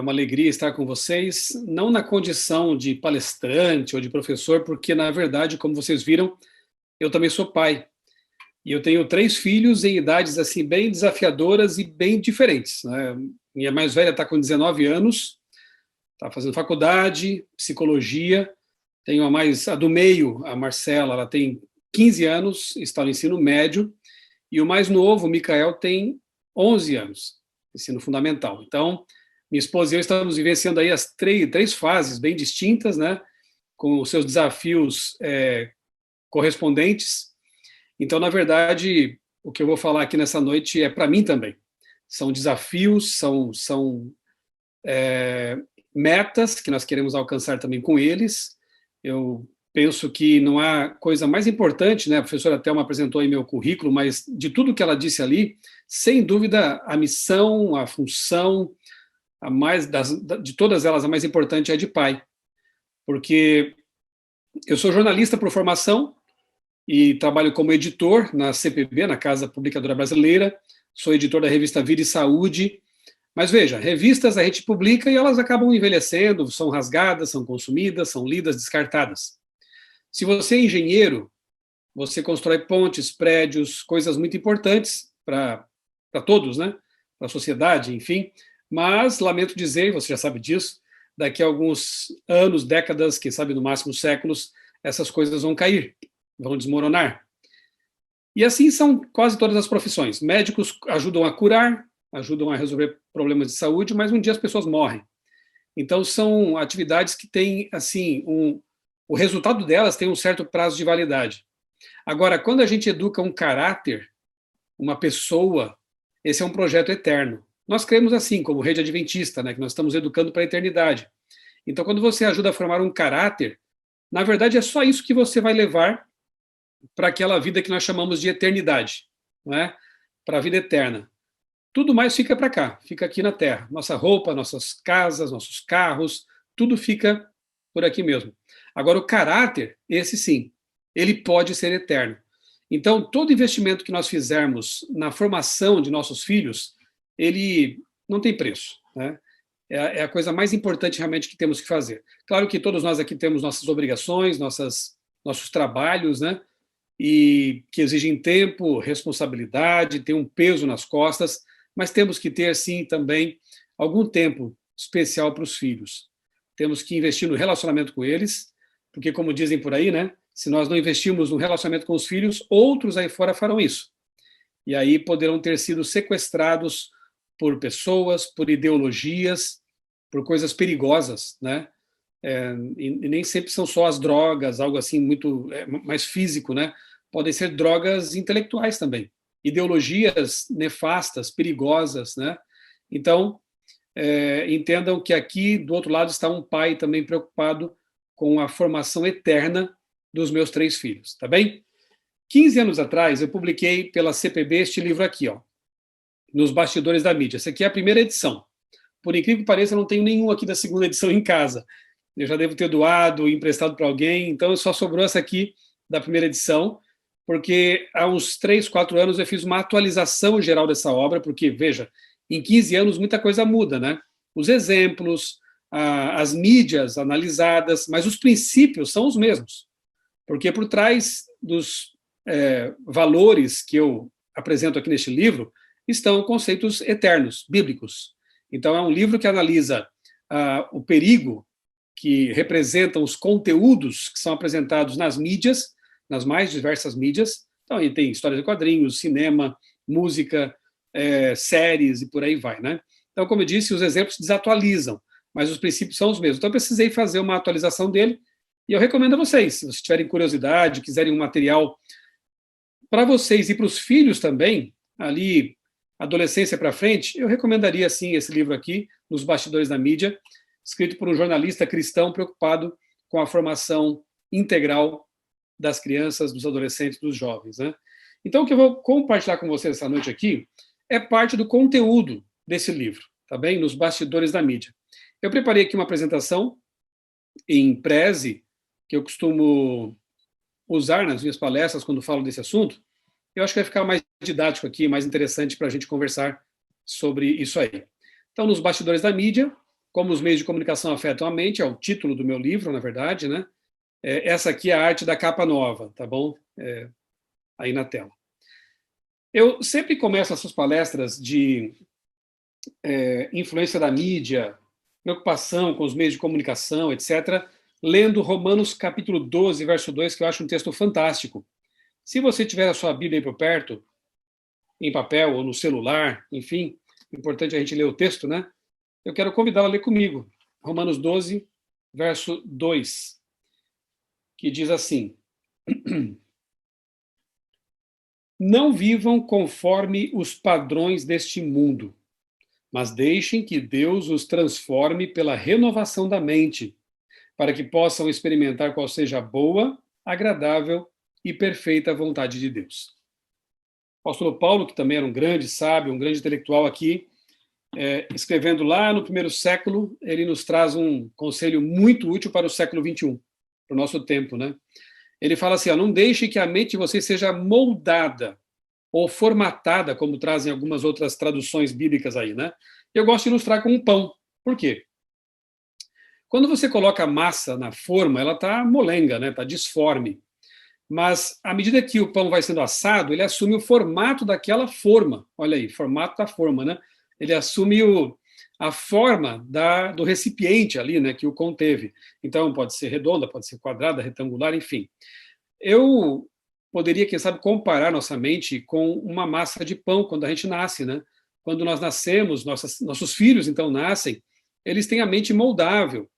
uma alegria estar com vocês, não na condição de palestrante ou de professor, porque, na verdade, como vocês viram, eu também sou pai. E eu tenho 3 filhos em idades assim bem desafiadoras e bem diferentes, né? Minha mais velha está com 19 anos, está fazendo faculdade, psicologia. Tenho a do meio, a Marcela, ela tem 15 anos, está no ensino médio. E o mais novo, o Micael, tem 11 anos, ensino fundamental. Então, minha esposa e eu estamos vivenciando aí as três fases bem distintas, né? Com os seus desafios correspondentes. Então, na verdade, o que eu vou falar aqui nessa noite é para mim também. São desafios, são metas que nós queremos alcançar também com eles. Eu penso que não há coisa mais importante, né? A professora Thelma apresentou aí meu currículo, mas de tudo que ela disse ali, sem dúvida, a missão, a função, de todas elas, a mais importante é a de pai. Porque eu sou jornalista por formação, e trabalho como editor na CPB, na Casa Publicadora Brasileira. Sou editor da revista Vida e Saúde. Mas veja, revistas a gente publica e elas acabam envelhecendo, são rasgadas, são consumidas, são lidas, descartadas. Se você é engenheiro, você constrói pontes, prédios, coisas muito importantes para todos, né? Para a sociedade, enfim. Mas, lamento dizer, e você já sabe disso, daqui a alguns anos, décadas, quem sabe no máximo séculos, essas coisas vão cair, vão desmoronar. E assim são quase todas as profissões. Médicos ajudam a curar, ajudam a resolver problemas de saúde, mas um dia as pessoas morrem. Então são atividades que têm, assim, o resultado delas tem um certo prazo de validade. Agora, quando a gente educa um caráter, uma pessoa, esse é um projeto eterno. Nós cremos assim, como rede adventista, né, que nós estamos educando para a eternidade. Então, quando você ajuda a formar um caráter, na verdade é só isso que você vai levar para aquela vida que nós chamamos de eternidade, não é? Para a vida eterna. Tudo mais fica para cá, fica aqui na Terra. Nossa roupa, nossas casas, nossos carros, tudo fica por aqui mesmo. Agora, o caráter, esse sim, ele pode ser eterno. Então, todo investimento que nós fizermos na formação de nossos filhos, ele não tem preço, né? É a coisa mais importante realmente que temos que fazer. Claro que todos nós aqui temos nossas obrigações, nossos trabalhos, né? E que exigem tempo, responsabilidade, tem um peso nas costas, mas temos que ter, sim, também algum tempo especial para os filhos. Temos que investir no relacionamento com eles, porque, como dizem por aí, né, se nós não investirmos no relacionamento com os filhos, outros aí fora farão isso. E aí poderão ter sido sequestrados por pessoas, por ideologias, por coisas perigosas, né? E nem sempre são só as drogas, algo assim muito mais físico, né? Podem ser drogas intelectuais também, ideologias nefastas, perigosas, né? Então, entendam que aqui, do outro lado, está um pai também preocupado com a formação eterna dos meus 3 filhos, tá bem? 15 anos atrás, eu publiquei pela CPB este livro aqui, ó, Nos Bastidores da Mídia. Essa aqui é a primeira edição. Por incrível que pareça, eu não tenho nenhum aqui da segunda edição em casa. Eu já devo ter doado, emprestado para alguém, então só sobrou essa aqui da primeira edição, porque há uns 3, 4 anos eu fiz uma atualização geral dessa obra, porque, veja, em 15 anos muita coisa muda, né? Os exemplos, as mídias analisadas, mas os princípios são os mesmos, porque por trás dos valores que eu apresento aqui neste livro estão conceitos eternos, bíblicos. Então é um livro que analisa o perigo que representam os conteúdos que são apresentados nas mídias, nas mais diversas mídias. Então, aí tem histórias de quadrinhos, cinema, música, séries e por aí vai, né? Então, como eu disse, os exemplos desatualizam, mas os princípios são os mesmos. Então, eu precisei fazer uma atualização dele e eu recomendo a vocês, se vocês tiverem curiosidade, quiserem um material para vocês e para os filhos também, ali, adolescência para frente, eu recomendaria, sim, esse livro aqui, Nos Bastidores da Mídia, escrito por um jornalista cristão preocupado com a formação integral das crianças, dos adolescentes, dos jovens, né? Então, o que eu vou compartilhar com vocês essa noite aqui é parte do conteúdo desse livro, tá bem? Nos Bastidores da Mídia. Eu preparei aqui uma apresentação em Prezi, que eu costumo usar nas minhas palestras quando falo desse assunto. Eu acho que vai ficar mais didático aqui, mais interessante para a gente conversar sobre isso aí. Então, Nos Bastidores da Mídia, Como os meios de comunicação afetam a mente, é o título do meu livro, na verdade, né? Essa aqui é a arte da capa nova, tá bom? Aí na tela. Eu sempre começo essas palestras de influência da mídia, preocupação com os meios de comunicação, etc., lendo Romanos capítulo 12, verso 2, que eu acho um texto fantástico. Se você tiver a sua Bíblia aí por perto, em papel ou no celular, enfim, é importante a gente ler o texto, né? Eu quero convidá-la a ler comigo. Romanos 12, verso 2, que diz assim: Não vivam conforme os padrões deste mundo, mas deixem que Deus os transforme pela renovação da mente, para que possam experimentar qual seja a boa, agradável e perfeita vontade de Deus. O apóstolo Paulo, que também era um grande sábio, um grande intelectual aqui, escrevendo lá no primeiro século, ele nos traz um conselho muito útil para o século XXI, para o nosso tempo, né? Ele fala assim, não deixe que a mente de vocês seja moldada ou formatada, como trazem algumas outras traduções bíblicas aí, né? Eu gosto de ilustrar com um pão. Por quê? Quando você coloca a massa na forma, ela está molenga, né? Está disforme. Mas, à medida que o pão vai sendo assado, ele assume o formato daquela forma. Olha aí, formato da forma, né? Ele assume a forma do recipiente ali, né, que o conteve. Então, pode ser redonda, pode ser quadrada, retangular, enfim. Eu poderia, quem sabe, comparar nossa mente com uma massa de pão quando a gente nasce, né? Quando nós nascemos, nossos filhos, então, nascem, eles têm a mente moldável,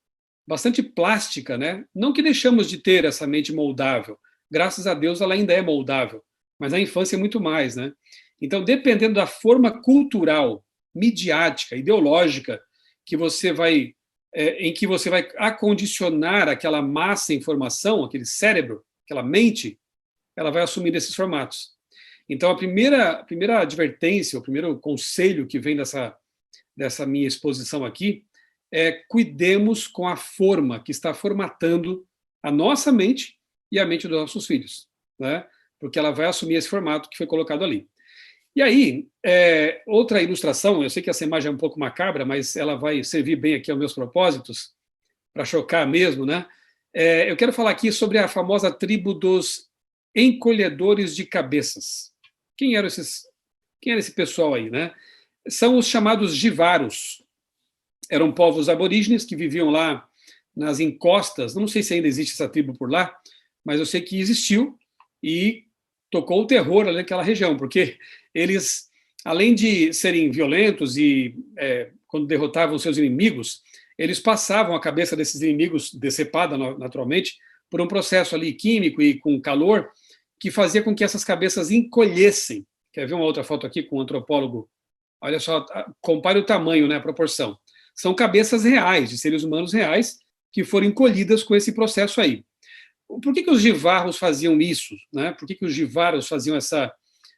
bastante plástica, né? Não que deixamos de ter essa mente moldável, graças a Deus ela ainda é moldável, mas na infância é muito mais, né? Então, dependendo da forma cultural, midiática, ideológica que você vai, em que você vai acondicionar aquela massa em formação, aquele cérebro, aquela mente, ela vai assumir esses formatos. Então, a primeira advertência, o primeiro conselho que vem dessa minha exposição aqui cuidemos com a forma que está formatando a nossa mente e a mente dos nossos filhos, né? Porque ela vai assumir esse formato que foi colocado ali. E aí, outra ilustração, eu sei que essa imagem é um pouco macabra, mas ela vai servir bem aqui aos meus propósitos, para chocar mesmo, né? Eu quero falar aqui sobre a famosa tribo dos encolhedores de cabeças. Quem era esse pessoal aí, né? São os chamados jivaros. Eram povos aborígenes que viviam lá nas encostas, não sei se ainda existe essa tribo por lá, mas eu sei que existiu e tocou o terror ali naquela região, porque eles, além de serem violentos e quando derrotavam seus inimigos, eles passavam a cabeça desses inimigos, decepada naturalmente, por um processo ali químico e com calor, que fazia com que essas cabeças encolhessem. Quer ver uma outra foto aqui com um antropólogo? Olha só, compare o tamanho, né, a proporção. São cabeças reais, de seres humanos reais, que foram encolhidas com esse processo aí. Por que os jivarros faziam isso? Né? Por que os jivaros faziam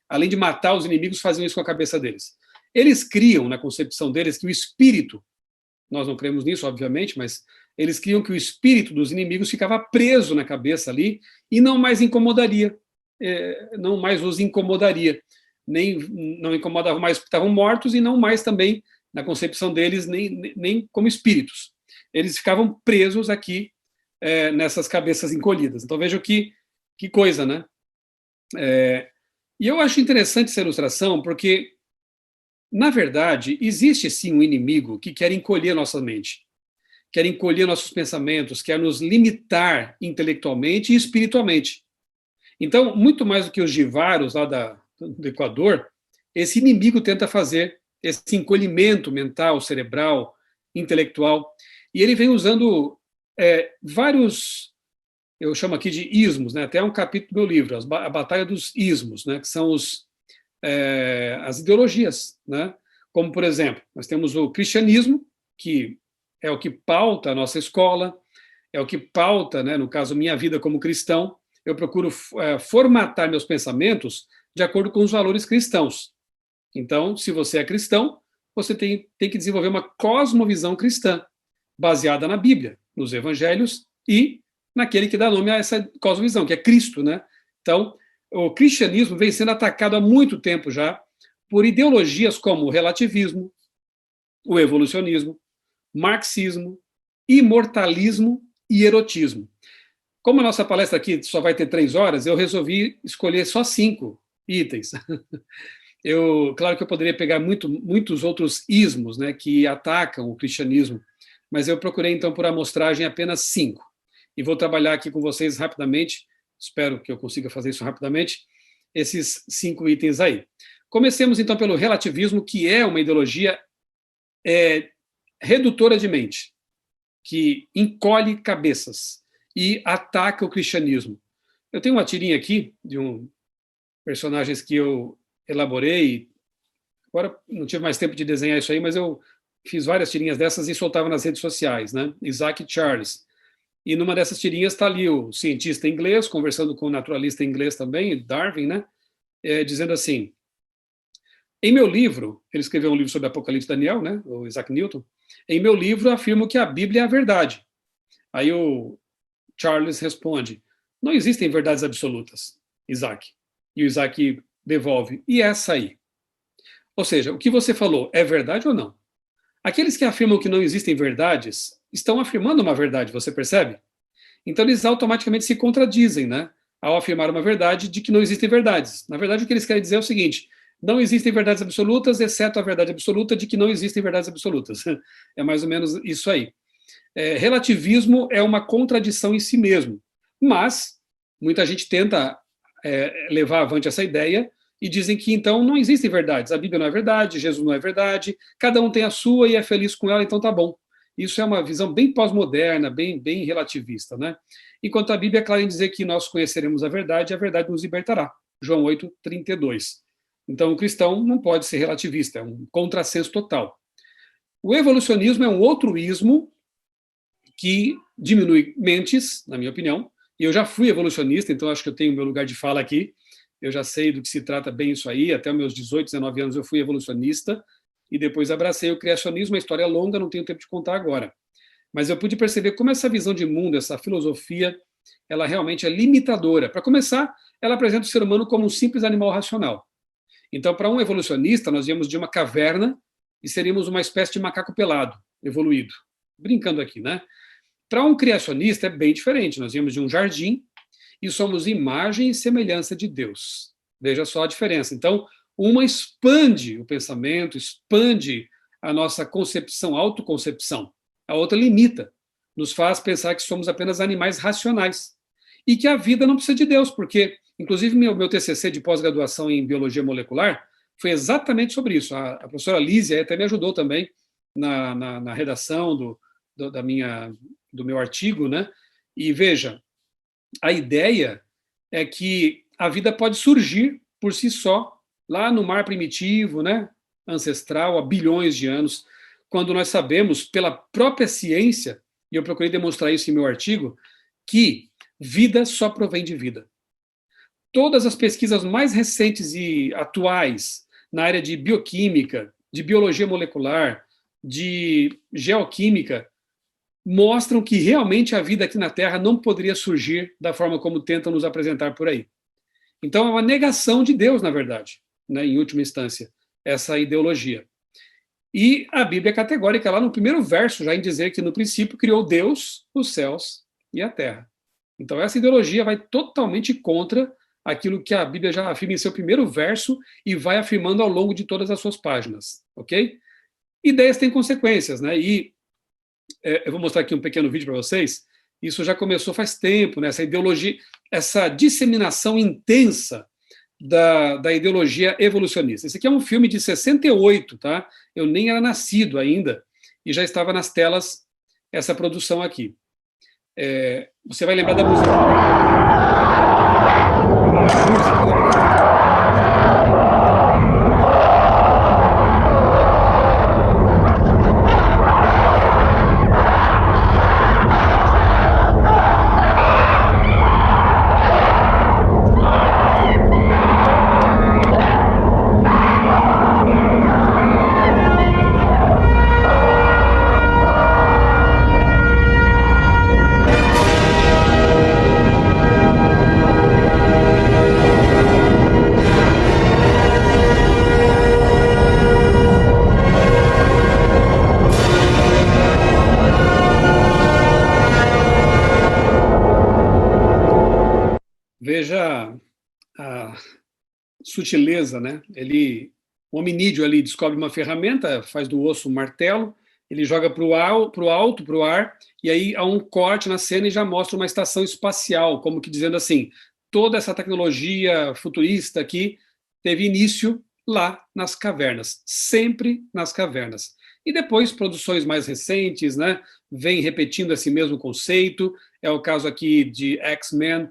além de matar os inimigos, faziam isso com a cabeça deles? Eles criam, na concepção deles, que o espírito, nós não cremos nisso, obviamente, mas eles criam que o espírito dos inimigos ficava preso na cabeça ali e não mais incomodaria, não mais os incomodaria, nem não incomodavam mais porque estavam mortos e não mais também, na concepção deles, nem como espíritos. Eles ficavam presos aqui nessas cabeças encolhidas. Então vejam que coisa, né? E eu acho interessante essa ilustração porque, na verdade, existe sim um inimigo que quer encolher nossa mente, quer encolher nossos pensamentos, quer nos limitar intelectualmente e espiritualmente. Então, muito mais do que os jivaros lá do Equador, esse inimigo tenta fazer esse encolhimento mental, cerebral, intelectual, e ele vem usando vários, eu chamo aqui de ismos, né? Até um capítulo do meu livro, a Batalha dos Ismos, né? Que são as ideologias, né? Como, por exemplo, nós temos o cristianismo, que é o que pauta a nossa escola, é o que pauta, né, no caso, minha vida como cristão. Eu procuro formatar meus pensamentos de acordo com os valores cristãos. Então, se você é cristão, você tem que desenvolver uma cosmovisão cristã, baseada na Bíblia, nos evangelhos e naquele que dá nome a essa cosmovisão, que é Cristo, né? Então, o cristianismo vem sendo atacado há muito tempo já por ideologias como o relativismo, o evolucionismo, marxismo, imortalismo e erotismo. Como a nossa palestra aqui só vai ter 3 horas, eu resolvi escolher só 5 itens. Claro que eu poderia pegar muitos outros ismos, né, que atacam o cristianismo, mas eu procurei, então, por amostragem, apenas 5. E vou trabalhar aqui com vocês rapidamente, espero que eu consiga fazer isso rapidamente, esses 5 itens aí. Comecemos, então, pelo relativismo, que é uma ideologia redutora de mente, que encolhe cabeças e ataca o cristianismo. Eu tenho uma tirinha aqui de personagens que eu elaborei. Agora não tive mais tempo de desenhar isso aí, mas eu fiz várias tirinhas dessas e soltava nas redes sociais, né? Isaac Charles. E numa dessas tirinhas está ali o cientista inglês, conversando com o naturalista inglês também, Darwin, né? Dizendo assim, em meu livro, ele escreveu um livro sobre Apocalipse Daniel, né? O Isaac Newton. Em meu livro, afirmo que a Bíblia é a verdade. Aí o Charles responde, não existem verdades absolutas, Isaac. E o Isaac devolve, e essa aí? Ou seja, o que você falou é verdade ou não? Aqueles que afirmam que não existem verdades estão afirmando uma verdade, você percebe? Então eles automaticamente se contradizem, né? Ao afirmar uma verdade de que não existem verdades. Na verdade, o que eles querem dizer é o seguinte, não existem verdades absolutas, exceto a verdade absoluta de que não existem verdades absolutas. É mais ou menos isso aí. Relativismo é uma contradição em si mesmo, mas muita gente tenta levar avante essa ideia e dizem que então não existem verdades, a Bíblia não é verdade, Jesus não é verdade, cada um tem a sua e é feliz com ela, então tá bom. Isso é uma visão bem pós-moderna, bem relativista, né? Enquanto a Bíblia é clara em dizer que nós conheceremos a verdade nos libertará. João 8:32. Então o cristão não pode ser relativista, é um contrassenso total. O evolucionismo é um outro ismo que diminui mentes, na minha opinião, e eu já fui evolucionista, então acho que eu tenho meu lugar de fala aqui, eu já sei do que se trata bem isso aí, até os meus 18, 19 anos eu fui evolucionista, e depois abracei o criacionismo, uma história longa, não tenho tempo de contar agora. Mas eu pude perceber como essa visão de mundo, essa filosofia, ela realmente é limitadora. Para começar, ela apresenta o ser humano como um simples animal racional. Então, para um evolucionista, nós íamos de uma caverna e seríamos uma espécie de macaco pelado, evoluído. Brincando aqui, né? Para um criacionista é bem diferente. Nós viemos de um jardim e somos imagem e semelhança de Deus. Veja só a diferença. Então, uma expande o pensamento, expande a nossa concepção, autoconcepção. A outra limita, nos faz pensar que somos apenas animais racionais e que a vida não precisa de Deus, porque, inclusive, meu TCC de pós-graduação em biologia molecular foi exatamente sobre isso. A professora Lísia até me ajudou também na redação do meu artigo, né? E veja, a ideia é que a vida pode surgir por si só, lá no mar primitivo, né? Ancestral, há bilhões de anos, quando nós sabemos, pela própria ciência, e eu procurei demonstrar isso em meu artigo, que vida só provém de vida. Todas as pesquisas mais recentes e atuais na área de bioquímica, de biologia molecular, de geoquímica, mostram que realmente a vida aqui na Terra não poderia surgir da forma como tentam nos apresentar por aí. Então é uma negação de Deus, na verdade, né, em última instância, essa ideologia. E a Bíblia é categórica lá no primeiro verso, já em dizer que no princípio criou Deus os céus e a terra. Então essa ideologia vai totalmente contra aquilo que a Bíblia já afirma em seu primeiro verso e vai afirmando ao longo de todas as suas páginas, ok? Ideias têm consequências, né? E eu vou mostrar aqui um pequeno vídeo para vocês. Isso já começou faz tempo, né? Essa ideologia, essa disseminação intensa da ideologia evolucionista. Esse aqui é um filme de 68, tá? Eu nem era nascido ainda e já estava nas telas essa produção aqui. Você vai lembrar da música. sutileza, né? O hominídeo ali descobre uma ferramenta, faz do osso um martelo, ele joga para o alto, para o ar, e aí há um corte na cena e já mostra uma estação espacial, como que dizendo assim, toda essa tecnologia futurista aqui teve início lá nas cavernas, sempre nas cavernas. E depois, produções mais recentes, né, vem repetindo esse mesmo conceito, é o caso aqui de X-Men,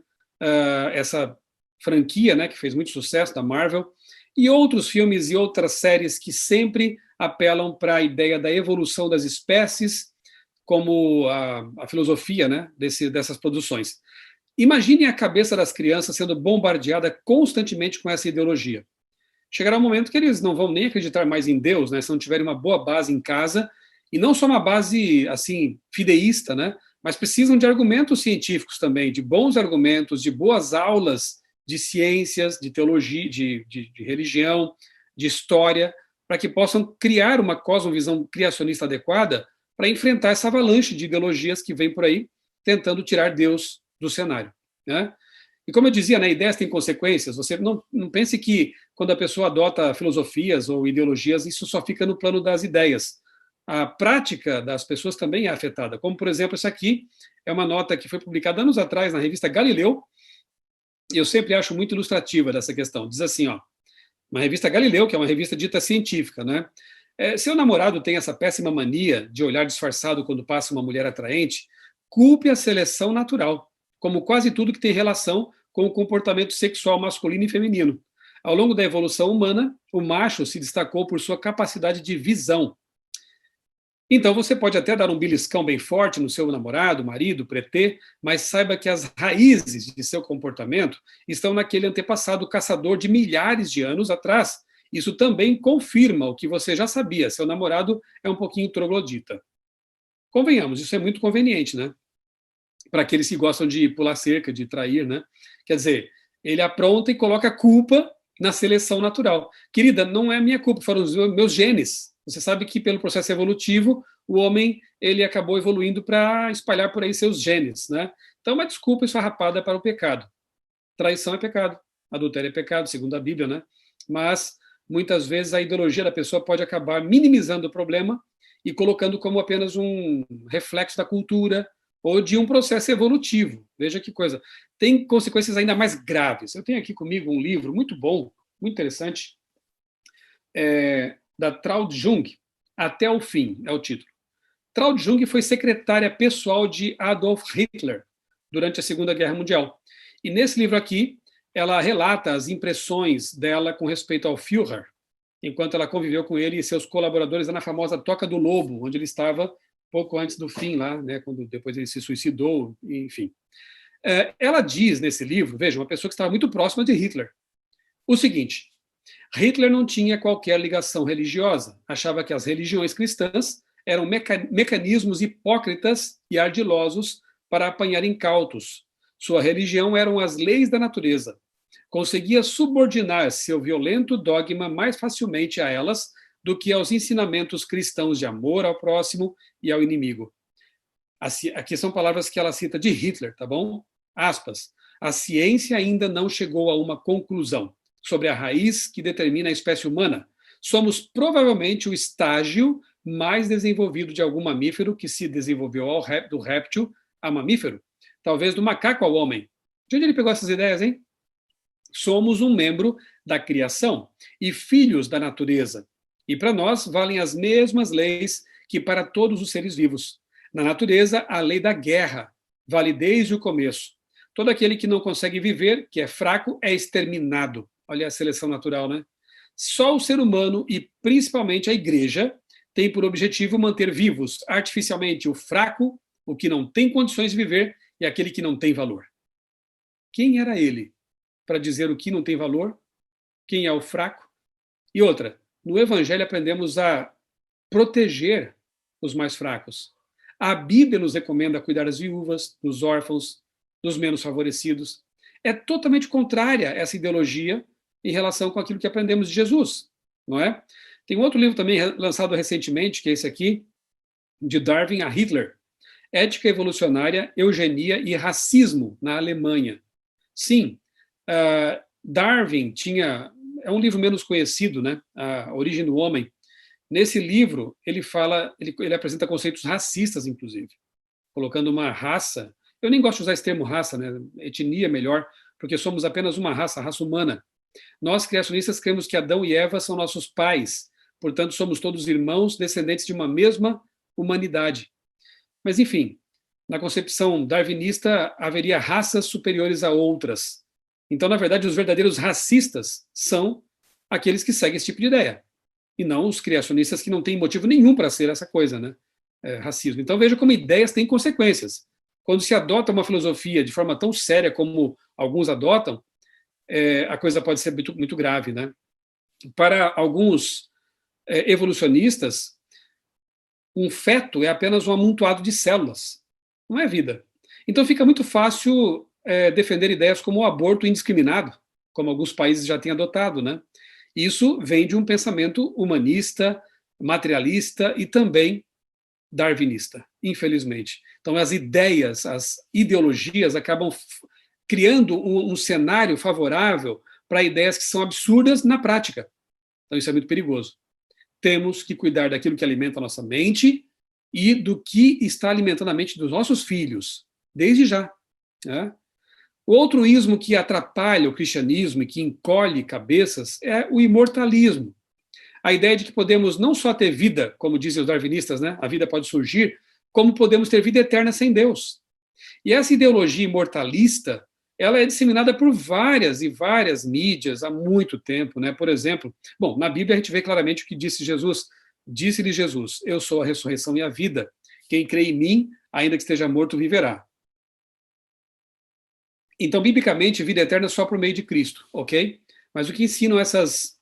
essa franquia, né, que fez muito sucesso da Marvel, e outros filmes e outras séries que sempre apelam para a ideia da evolução das espécies, como a filosofia, né, dessas produções. Imagine a cabeça das crianças sendo bombardeada constantemente com essa ideologia. Chegará um momento que eles não vão nem acreditar mais em Deus, né, se não tiverem uma boa base em casa, e não só uma base assim fideísta, né, mas precisam de argumentos científicos também, de bons argumentos, de boas aulas de ciências, de teologia, de religião, de história, para que possam criar uma cosmovisão criacionista adequada para enfrentar essa avalanche de ideologias que vem por aí, tentando tirar Deus do cenário, né? E como eu dizia, né, ideias têm consequências. Você não pense que quando a pessoa adota filosofias ou ideologias, isso só fica no plano das ideias. A prática das pessoas também é afetada. Como, por exemplo, essa aqui é uma nota que foi publicada anos atrás na revista Galileu, e eu sempre acho muito ilustrativa dessa questão. Diz assim, ó, uma revista Galileu, que é uma revista dita científica, né? Seu namorado tem essa péssima mania de olhar disfarçado quando passa uma mulher atraente, culpe a seleção natural, como quase tudo que tem relação com o comportamento sexual masculino e feminino. Ao longo da evolução humana, o macho se destacou por sua capacidade de visão. Então, você pode até dar um beliscão bem forte no seu namorado, marido, pretê, mas saiba que as raízes de seu comportamento estão naquele antepassado caçador de milhares de anos atrás. Isso também confirma o que você já sabia, seu namorado é um pouquinho troglodita. Convenhamos, isso é muito conveniente, né? Para aqueles que gostam de pular cerca, de trair, né? Quer dizer, ele apronta e coloca a culpa na seleção natural. Querida, não é minha culpa, foram os meus genes. Você sabe que pelo processo evolutivo, o homem ele acabou evoluindo para espalhar por aí seus genes, né? Então, uma desculpa esfarrapada para o pecado. Traição é pecado, adultério é pecado, segundo a Bíblia, né? Mas muitas vezes a ideologia da pessoa pode acabar minimizando o problema e colocando como apenas um reflexo da cultura ou de um processo evolutivo. Veja que coisa. Tem consequências ainda mais graves. Eu tenho aqui comigo um livro muito bom, muito interessante, da Traud Jung, Até o Fim, é o título. Traud Jung foi secretária pessoal de Adolf Hitler durante a Segunda Guerra Mundial. E nesse livro aqui, ela relata as impressões dela com respeito ao Führer, enquanto ela conviveu com ele e seus colaboradores na famosa Toca do Lobo, onde ele estava pouco antes do fim lá, né, quando depois ele se suicidou, enfim. Ela diz nesse livro, veja, uma pessoa que estava muito próxima de Hitler, o seguinte: Hitler não tinha qualquer ligação religiosa, achava que as religiões cristãs eram mecanismos hipócritas e ardilosos para apanhar incautos. Sua religião eram as leis da natureza. Conseguia subordinar seu violento dogma mais facilmente a elas do que aos ensinamentos cristãos de amor ao próximo e ao inimigo. Aqui são palavras que ela cita de Hitler, tá bom? Aspas. A ciência ainda não chegou a uma conclusão sobre a raiz que determina a espécie humana. Somos provavelmente o estágio mais desenvolvido de algum mamífero que se desenvolveu do réptil a mamífero, talvez do macaco ao homem. De onde ele pegou essas ideias, hein? Somos um membro da criação e filhos da natureza. E para nós valem as mesmas leis que para todos os seres vivos. Na natureza, a lei da guerra vale desde o começo. Todo aquele que não consegue viver, que é fraco, é exterminado. Olha a seleção natural, né? Só o ser humano e principalmente a igreja tem por objetivo manter vivos artificialmente o fraco, o que não tem condições de viver e aquele que não tem valor. Quem era ele para dizer o que não tem valor? Quem é o fraco? E outra, no Evangelho aprendemos a proteger os mais fracos. A Bíblia nos recomenda cuidar das viúvas, dos órfãos, dos menos favorecidos. É totalmente contrária essa ideologia em relação com aquilo que aprendemos de Jesus, não é? Tem um outro livro também lançado recentemente, que é esse aqui, de Darwin a Hitler, Ética Evolucionária, Eugenia e Racismo na Alemanha. Sim, Darwin tinha é um livro menos conhecido, né? A Origem do Homem. Nesse livro, ele apresenta conceitos racistas, inclusive, colocando uma raça. Eu nem gosto de usar esse termo raça, né? Etnia melhor, porque somos apenas uma raça, a raça humana. Nós, criacionistas, cremos que Adão e Eva são nossos pais, portanto, somos todos irmãos, descendentes de uma mesma humanidade. Mas, enfim, na concepção darwinista, haveria raças superiores a outras. Então, na verdade, os verdadeiros racistas são aqueles que seguem esse tipo de ideia, e não os criacionistas que não têm motivo nenhum para ser essa coisa, né? Racismo. Então, veja como ideias têm consequências. Quando se adota uma filosofia de forma tão séria como alguns adotam, a coisa pode ser muito, muito grave, né? Para alguns evolucionistas, um feto é apenas um amontoado de células, não é vida. Então fica muito fácil defender ideias como o aborto indiscriminado, como alguns países já têm adotado, né? Isso vem de um pensamento humanista, materialista e também darwinista, infelizmente. Então as ideias, as ideologias acabam criando um cenário favorável para ideias que são absurdas na prática. Então isso é muito perigoso. Temos que cuidar daquilo que alimenta a nossa mente e do que está alimentando a mente dos nossos filhos, desde já. Né? O outro ismo que atrapalha o cristianismo e que encolhe cabeças é o imortalismo. A ideia de que podemos não só ter vida, como dizem os darwinistas, né? A vida pode surgir, como podemos ter vida eterna sem Deus. E essa ideologia imortalista, ela é disseminada por várias e várias mídias há muito tempo, né? Por exemplo, bom, na Bíblia a gente vê claramente o que disse Jesus. Disse-lhe Jesus: eu sou a ressurreição e a vida. Quem crê em mim, ainda que esteja morto, viverá. Então, biblicamente, vida eterna é só por meio de Cristo, ok? Mas o que ensinam essas...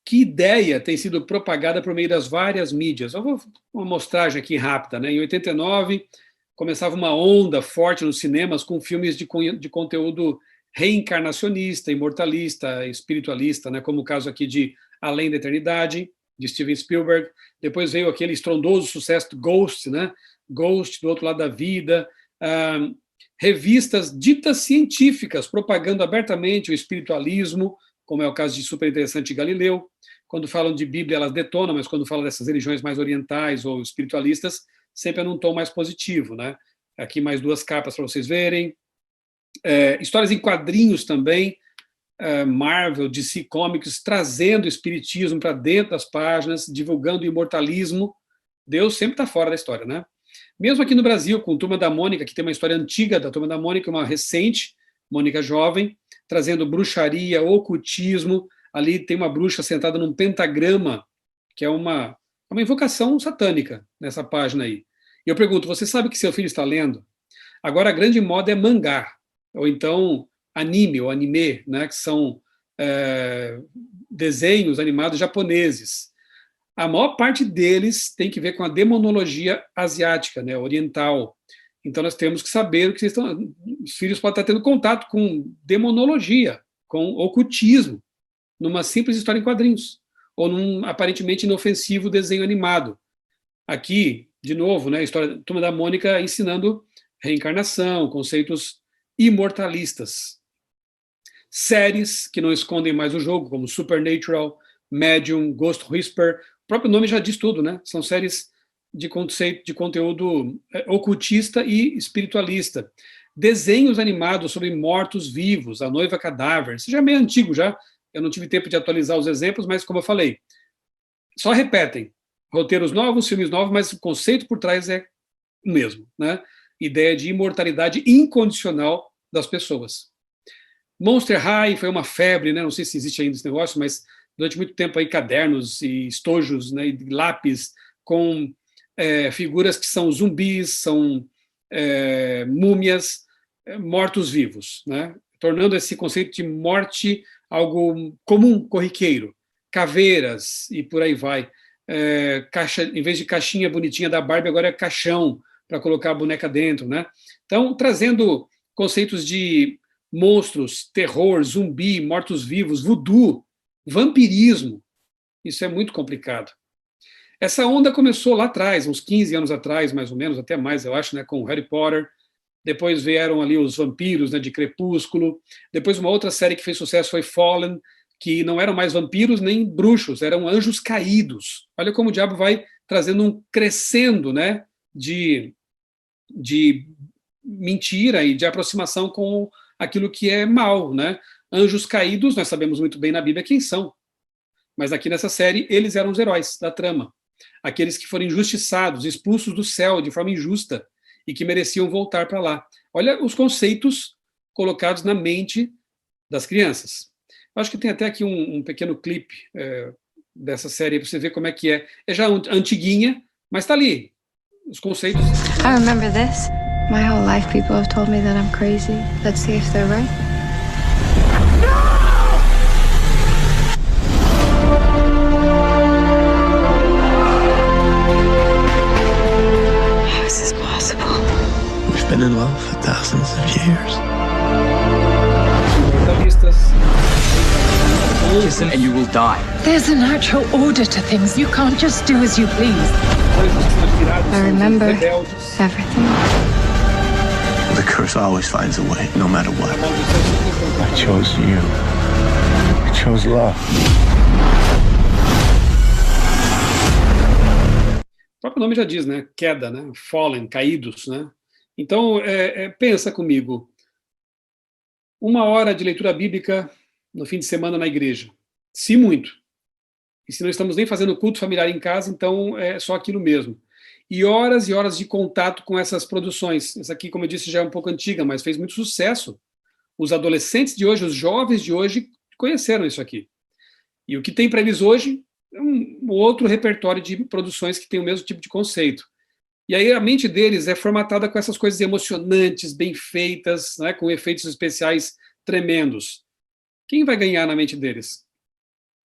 que ideia tem sido propagada por meio das várias mídias? Eu vou uma amostragem aqui rápida, né? Em 89, começava uma onda forte nos cinemas com filmes de conteúdo reencarnacionista, imortalista, espiritualista, né? Como o caso aqui de Além da Eternidade, de Steven Spielberg. Depois veio aquele estrondoso sucesso do Ghost, né? Ghost, do outro lado da vida. Revistas ditas científicas propagando abertamente o espiritualismo, como é o caso de Super Interessante Galileu. Quando falam de Bíblia, elas detonam, mas quando falam dessas religiões mais orientais ou espiritualistas, sempre é num tom mais positivo, né? Aqui mais duas capas para vocês verem. Histórias em quadrinhos também, Marvel, DC Comics, trazendo o espiritismo para dentro das páginas, divulgando o imortalismo. Deus sempre está fora da história, né? Mesmo aqui no Brasil, com Turma da Mônica, que tem uma história antiga da Turma da Mônica, uma recente, Mônica Jovem, trazendo bruxaria, ocultismo. Ali tem uma bruxa sentada num pentagrama, que é uma invocação satânica nessa página aí. E eu pergunto, você sabe que seu filho está lendo? Agora a grande moda é mangá, ou então anime ou anime, né, que são desenhos animados japoneses. A maior parte deles tem que ver com a demonologia asiática, né, oriental. Então nós temos que saber o que vocês estão... Os filhos podem estar tendo contato com demonologia, com ocultismo, numa simples história em quadrinhos, ou num aparentemente inofensivo desenho animado. Aqui, de novo, né, a história da Turma da Mônica ensinando reencarnação, conceitos imortalistas. Séries que não escondem mais o jogo, como Supernatural, Medium, Ghost Whisper. O próprio nome já diz tudo, né? São séries de conteúdo ocultista e espiritualista. Desenhos animados sobre mortos-vivos, A Noiva Cadáver. Isso já é meio antigo, já. Eu não tive tempo de atualizar os exemplos, mas, como eu falei, só repetem. Roteiros novos, filmes novos, mas o conceito por trás é o mesmo, né? Ideia de imortalidade incondicional das pessoas. Monster High foi uma febre, né? Não sei se existe ainda esse negócio, mas durante muito tempo aí cadernos e estojos, né, e lápis com figuras que são zumbis, são múmias, mortos-vivos, né? Tornando esse conceito de morte algo comum, corriqueiro. Caveiras e por aí vai. Caixa, em vez de caixinha bonitinha da Barbie, agora é caixão para colocar a boneca dentro, né? Então, trazendo conceitos de monstros, terror, zumbi, mortos-vivos, voodoo, vampirismo. Isso é muito complicado. Essa onda começou lá atrás, uns 15 anos atrás, mais ou menos, até mais, eu acho, né, com Harry Potter, depois vieram ali os vampiros, né, de Crepúsculo, depois uma outra série que fez sucesso foi Fallen, que não eram mais vampiros nem bruxos, eram anjos caídos. Olha como o diabo vai trazendo um crescendo, né, de mentira e de aproximação com aquilo que é mal, né? Anjos caídos, nós sabemos muito bem na Bíblia quem são, mas aqui nessa série eles eram os heróis da trama, aqueles que foram injustiçados, expulsos do céu de forma injusta e que mereciam voltar para lá. Olha os conceitos colocados na mente das crianças. Acho que tem até aqui um pequeno clipe dessa série para você ver como é que é. É já antiguinha, mas está ali os conceitos. I remember this. My whole life people have told me that I'm crazy. Let's see if they're right. How is this possible? We've been in love for thousands of years. Listen and you will die. There's a natural order to things. You can't just do as you please. I remember everything. The curse always finds a way, no matter what. I chose you. I chose love. O próprio nome já diz, né? Queda, né? Fallen, caídos, né? Então, pensa comigo. 1 hora de leitura bíblica no fim de semana na igreja. Se muito. E se não estamos nem fazendo culto familiar em casa, então é só aquilo mesmo. E horas de contato com essas produções. Essa aqui, como eu disse, já é um pouco antiga, mas fez muito sucesso. Os adolescentes de hoje, os jovens de hoje, conheceram isso aqui. E o que tem para eles hoje é um outro repertório de produções que tem o mesmo tipo de conceito. E aí a mente deles é formatada com essas coisas emocionantes, bem feitas, né, com efeitos especiais tremendos. Quem vai ganhar na mente deles?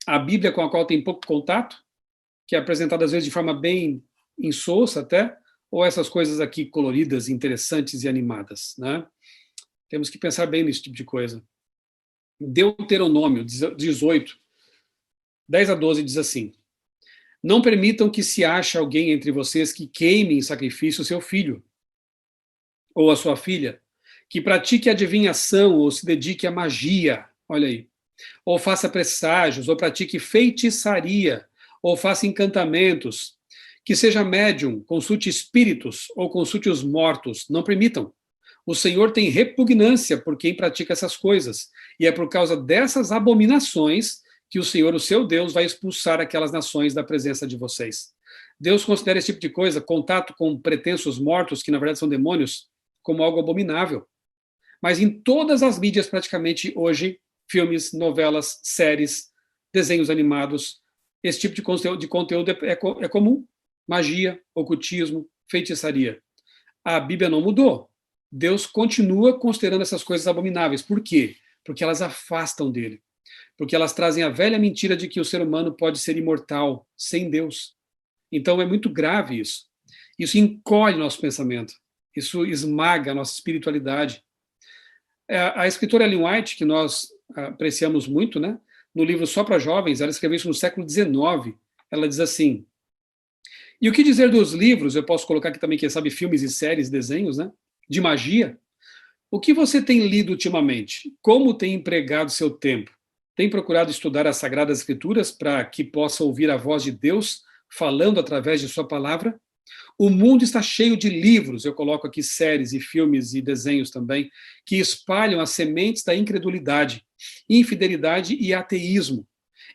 A Bíblia, com a qual tem pouco contato, que é apresentada às vezes de forma bem insossa até, ou essas coisas aqui coloridas, interessantes e animadas, né? Temos que pensar bem nesse tipo de coisa. Deuteronômio 18, 10-12 diz assim: não permitam que se ache alguém entre vocês que queime em sacrifício o seu filho ou a sua filha, que pratique adivinhação ou se dedique à magia, olha aí, ou faça presságios, ou pratique feitiçaria, ou faça encantamentos, que seja médium, consulte espíritos ou consulte os mortos. Não permitam. O Senhor tem repugnância por quem pratica essas coisas, e é por causa dessas abominações que o Senhor, o seu Deus, vai expulsar aquelas nações da presença de vocês. Deus considera esse tipo de coisa, contato com pretensos mortos, que na verdade são demônios, como algo abominável. Mas em todas as mídias, praticamente hoje, filmes, novelas, séries, desenhos animados, esse tipo de conteúdo é comum. Magia, ocultismo, feitiçaria. A Bíblia não mudou. Deus continua considerando essas coisas abomináveis. Por quê? Porque elas afastam dele. Porque elas trazem a velha mentira de que o ser humano pode ser imortal sem Deus. Então é muito grave isso. Isso encolhe nosso pensamento. Isso esmaga a nossa espiritualidade. A escritora Ellen White, que nós apreciamos muito, né? No livro Só para Jovens, ela escreveu isso no século XIX. Ela diz assim: e o que dizer dos livros, eu posso colocar aqui também, quem sabe, filmes e séries, desenhos, né? De magia? O que você tem lido ultimamente? Como tem empregado seu tempo? Tem procurado estudar as Sagradas Escrituras para que possa ouvir a voz de Deus falando através de sua palavra? O mundo está cheio de livros, eu coloco aqui séries e filmes e desenhos também, que espalham as sementes da incredulidade, infidelidade e ateísmo.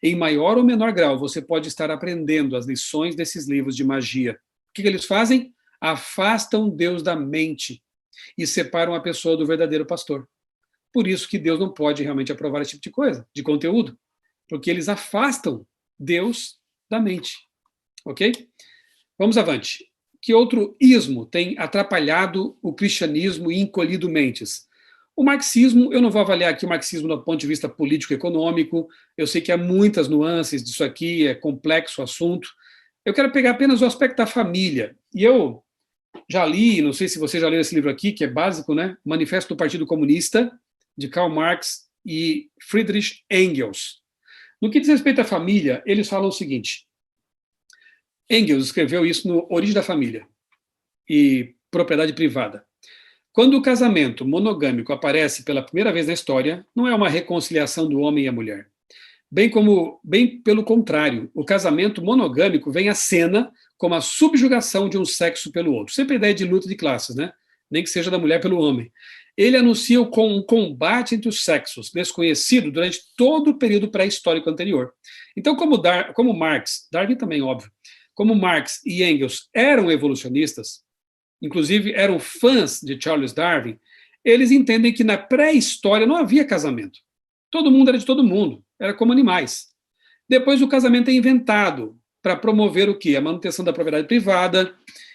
Em maior ou menor grau, você pode estar aprendendo as lições desses livros de magia. O que eles fazem? Afastam Deus da mente e separam a pessoa do verdadeiro pastor. Por isso que Deus não pode realmente aprovar esse tipo de coisa, de conteúdo, porque eles afastam Deus da mente. Ok? Vamos avante. Que outro ismo tem atrapalhado o cristianismo e encolhido mentes? O marxismo, eu não vou avaliar aqui o marxismo do ponto de vista político-econômico, eu sei que há muitas nuances disso aqui, é complexo o assunto. Eu quero pegar apenas o aspecto da família. E eu já li, não sei se você já leu esse livro aqui, que é básico, né? Manifesto do Partido Comunista, de Karl Marx e Friedrich Engels. No que diz respeito à família, eles falam o seguinte: Engels escreveu isso no Origem da Família e Propriedade Privada. Quando o casamento monogâmico aparece pela primeira vez na história, não é uma reconciliação do homem e a mulher. Bem pelo contrário, o casamento monogâmico vem à cena como a subjugação de um sexo pelo outro. Sempre a ideia de luta de classes, né? Nem que seja da mulher pelo homem. Ele anuncia um combate entre os sexos, desconhecido durante todo o período pré-histórico anterior. Então, como Marx, Darwin também, óbvio, como Marx e Engels eram evolucionistas, inclusive eram fãs de Charles Darwin, eles entendem que na pré-história não havia casamento. Todo mundo era de todo mundo, era como animais. Depois o casamento é inventado para promover o quê? A manutenção da propriedade privada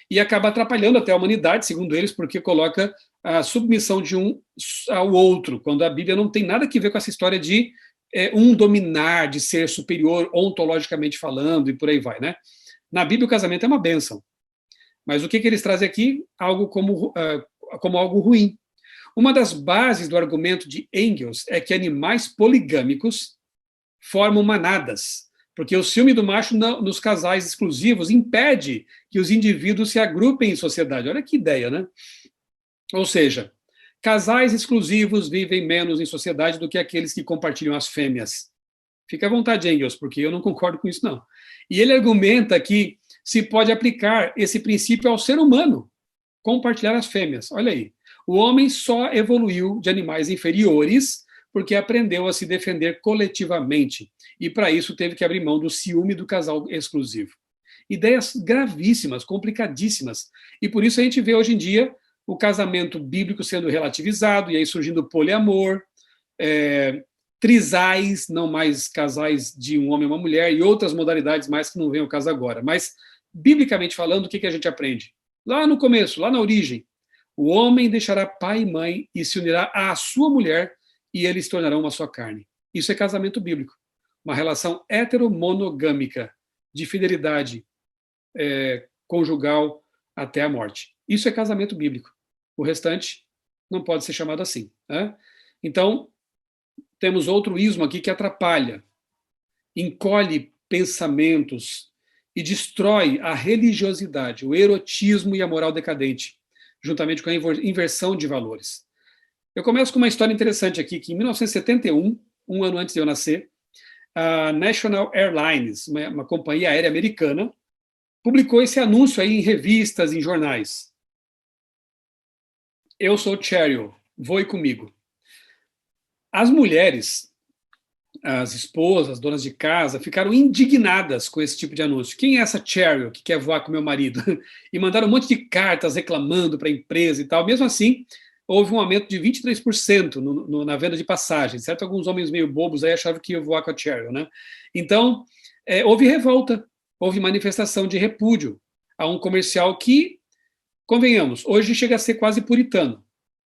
e acaba atrapalhando até a humanidade, segundo eles, porque coloca a submissão de um ao outro, quando a Bíblia não tem nada a ver com essa história de um dominar, de ser superior ontologicamente falando e por aí vai, né? Na Bíblia o casamento é uma bênção. Mas o que eles trazem aqui? Algo como algo ruim. Uma das bases do argumento de Engels é que animais poligâmicos formam manadas, porque o ciúme do macho nos casais exclusivos impede que os indivíduos se agrupem em sociedade. Olha que ideia, né? Ou seja, casais exclusivos vivem menos em sociedade do que aqueles que compartilham as fêmeas. Fica à vontade, Engels, porque eu não concordo com isso, não. E ele argumenta que se pode aplicar esse princípio ao ser humano, compartilhar as fêmeas. Olha aí. O homem só evoluiu de animais inferiores porque aprendeu a se defender coletivamente. E, para isso, teve que abrir mão do ciúme do casal exclusivo. Ideias gravíssimas, complicadíssimas. E por isso a gente vê hoje em dia o casamento bíblico sendo relativizado, e aí surgindo o poliamor, trisais, não mais casais de um homem e uma mulher, e outras modalidades mais que não vem ao caso agora. Mas, biblicamente falando, o que a gente aprende? Lá no começo, lá na origem, o homem deixará pai e mãe e se unirá à sua mulher, e eles se tornarão uma só carne. Isso é casamento bíblico. Uma relação heteromonogâmica, de fidelidade conjugal até a morte. Isso é casamento bíblico. O restante não pode ser chamado assim, né? Então, temos outro ismo aqui que atrapalha, encolhe pensamentos e destrói a religiosidade, o erotismo e a moral decadente, juntamente com a inversão de valores. Eu começo com uma história interessante aqui, que em 1971, um ano antes de eu nascer, a National Airlines, uma companhia aérea americana, publicou esse anúncio aí em revistas, em jornais. Eu sou Cheryl, voe comigo. As mulheres, as esposas, donas de casa, ficaram indignadas com esse tipo de anúncio. Quem é essa Cheryl que quer voar com meu marido? E mandaram um monte de cartas reclamando para a empresa e tal. Mesmo assim, houve um aumento de 23% na venda de passagens, certo? Alguns homens meio bobos aí achavam que ia voar com a Cheryl, né? Então, houve revolta, houve manifestação de repúdio a um comercial que, convenhamos, hoje chega a ser quase puritano,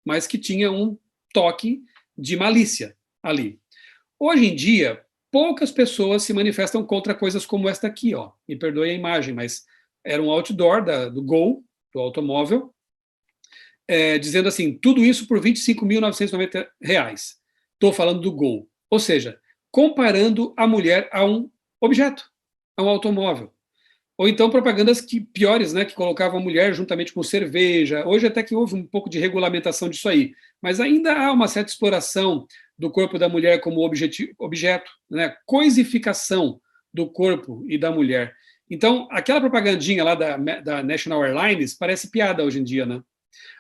mas que tinha um toque de malícia ali. Hoje em dia, poucas pessoas se manifestam contra coisas como esta aqui, ó. Me perdoe a imagem, mas era um outdoor do Gol, do automóvel, dizendo assim, tudo isso por R$ 25.990. Estou falando do Gol. Ou seja, comparando a mulher a um objeto, a um automóvel. Ou então propagandas piores, né, que colocavam a mulher juntamente com cerveja. Hoje até que houve um pouco de regulamentação disso aí. Mas ainda há uma certa exploração do corpo da mulher como objeto, né, coisificação do corpo e da mulher. Então, aquela propagandinha lá da National Airlines parece piada hoje em dia, né?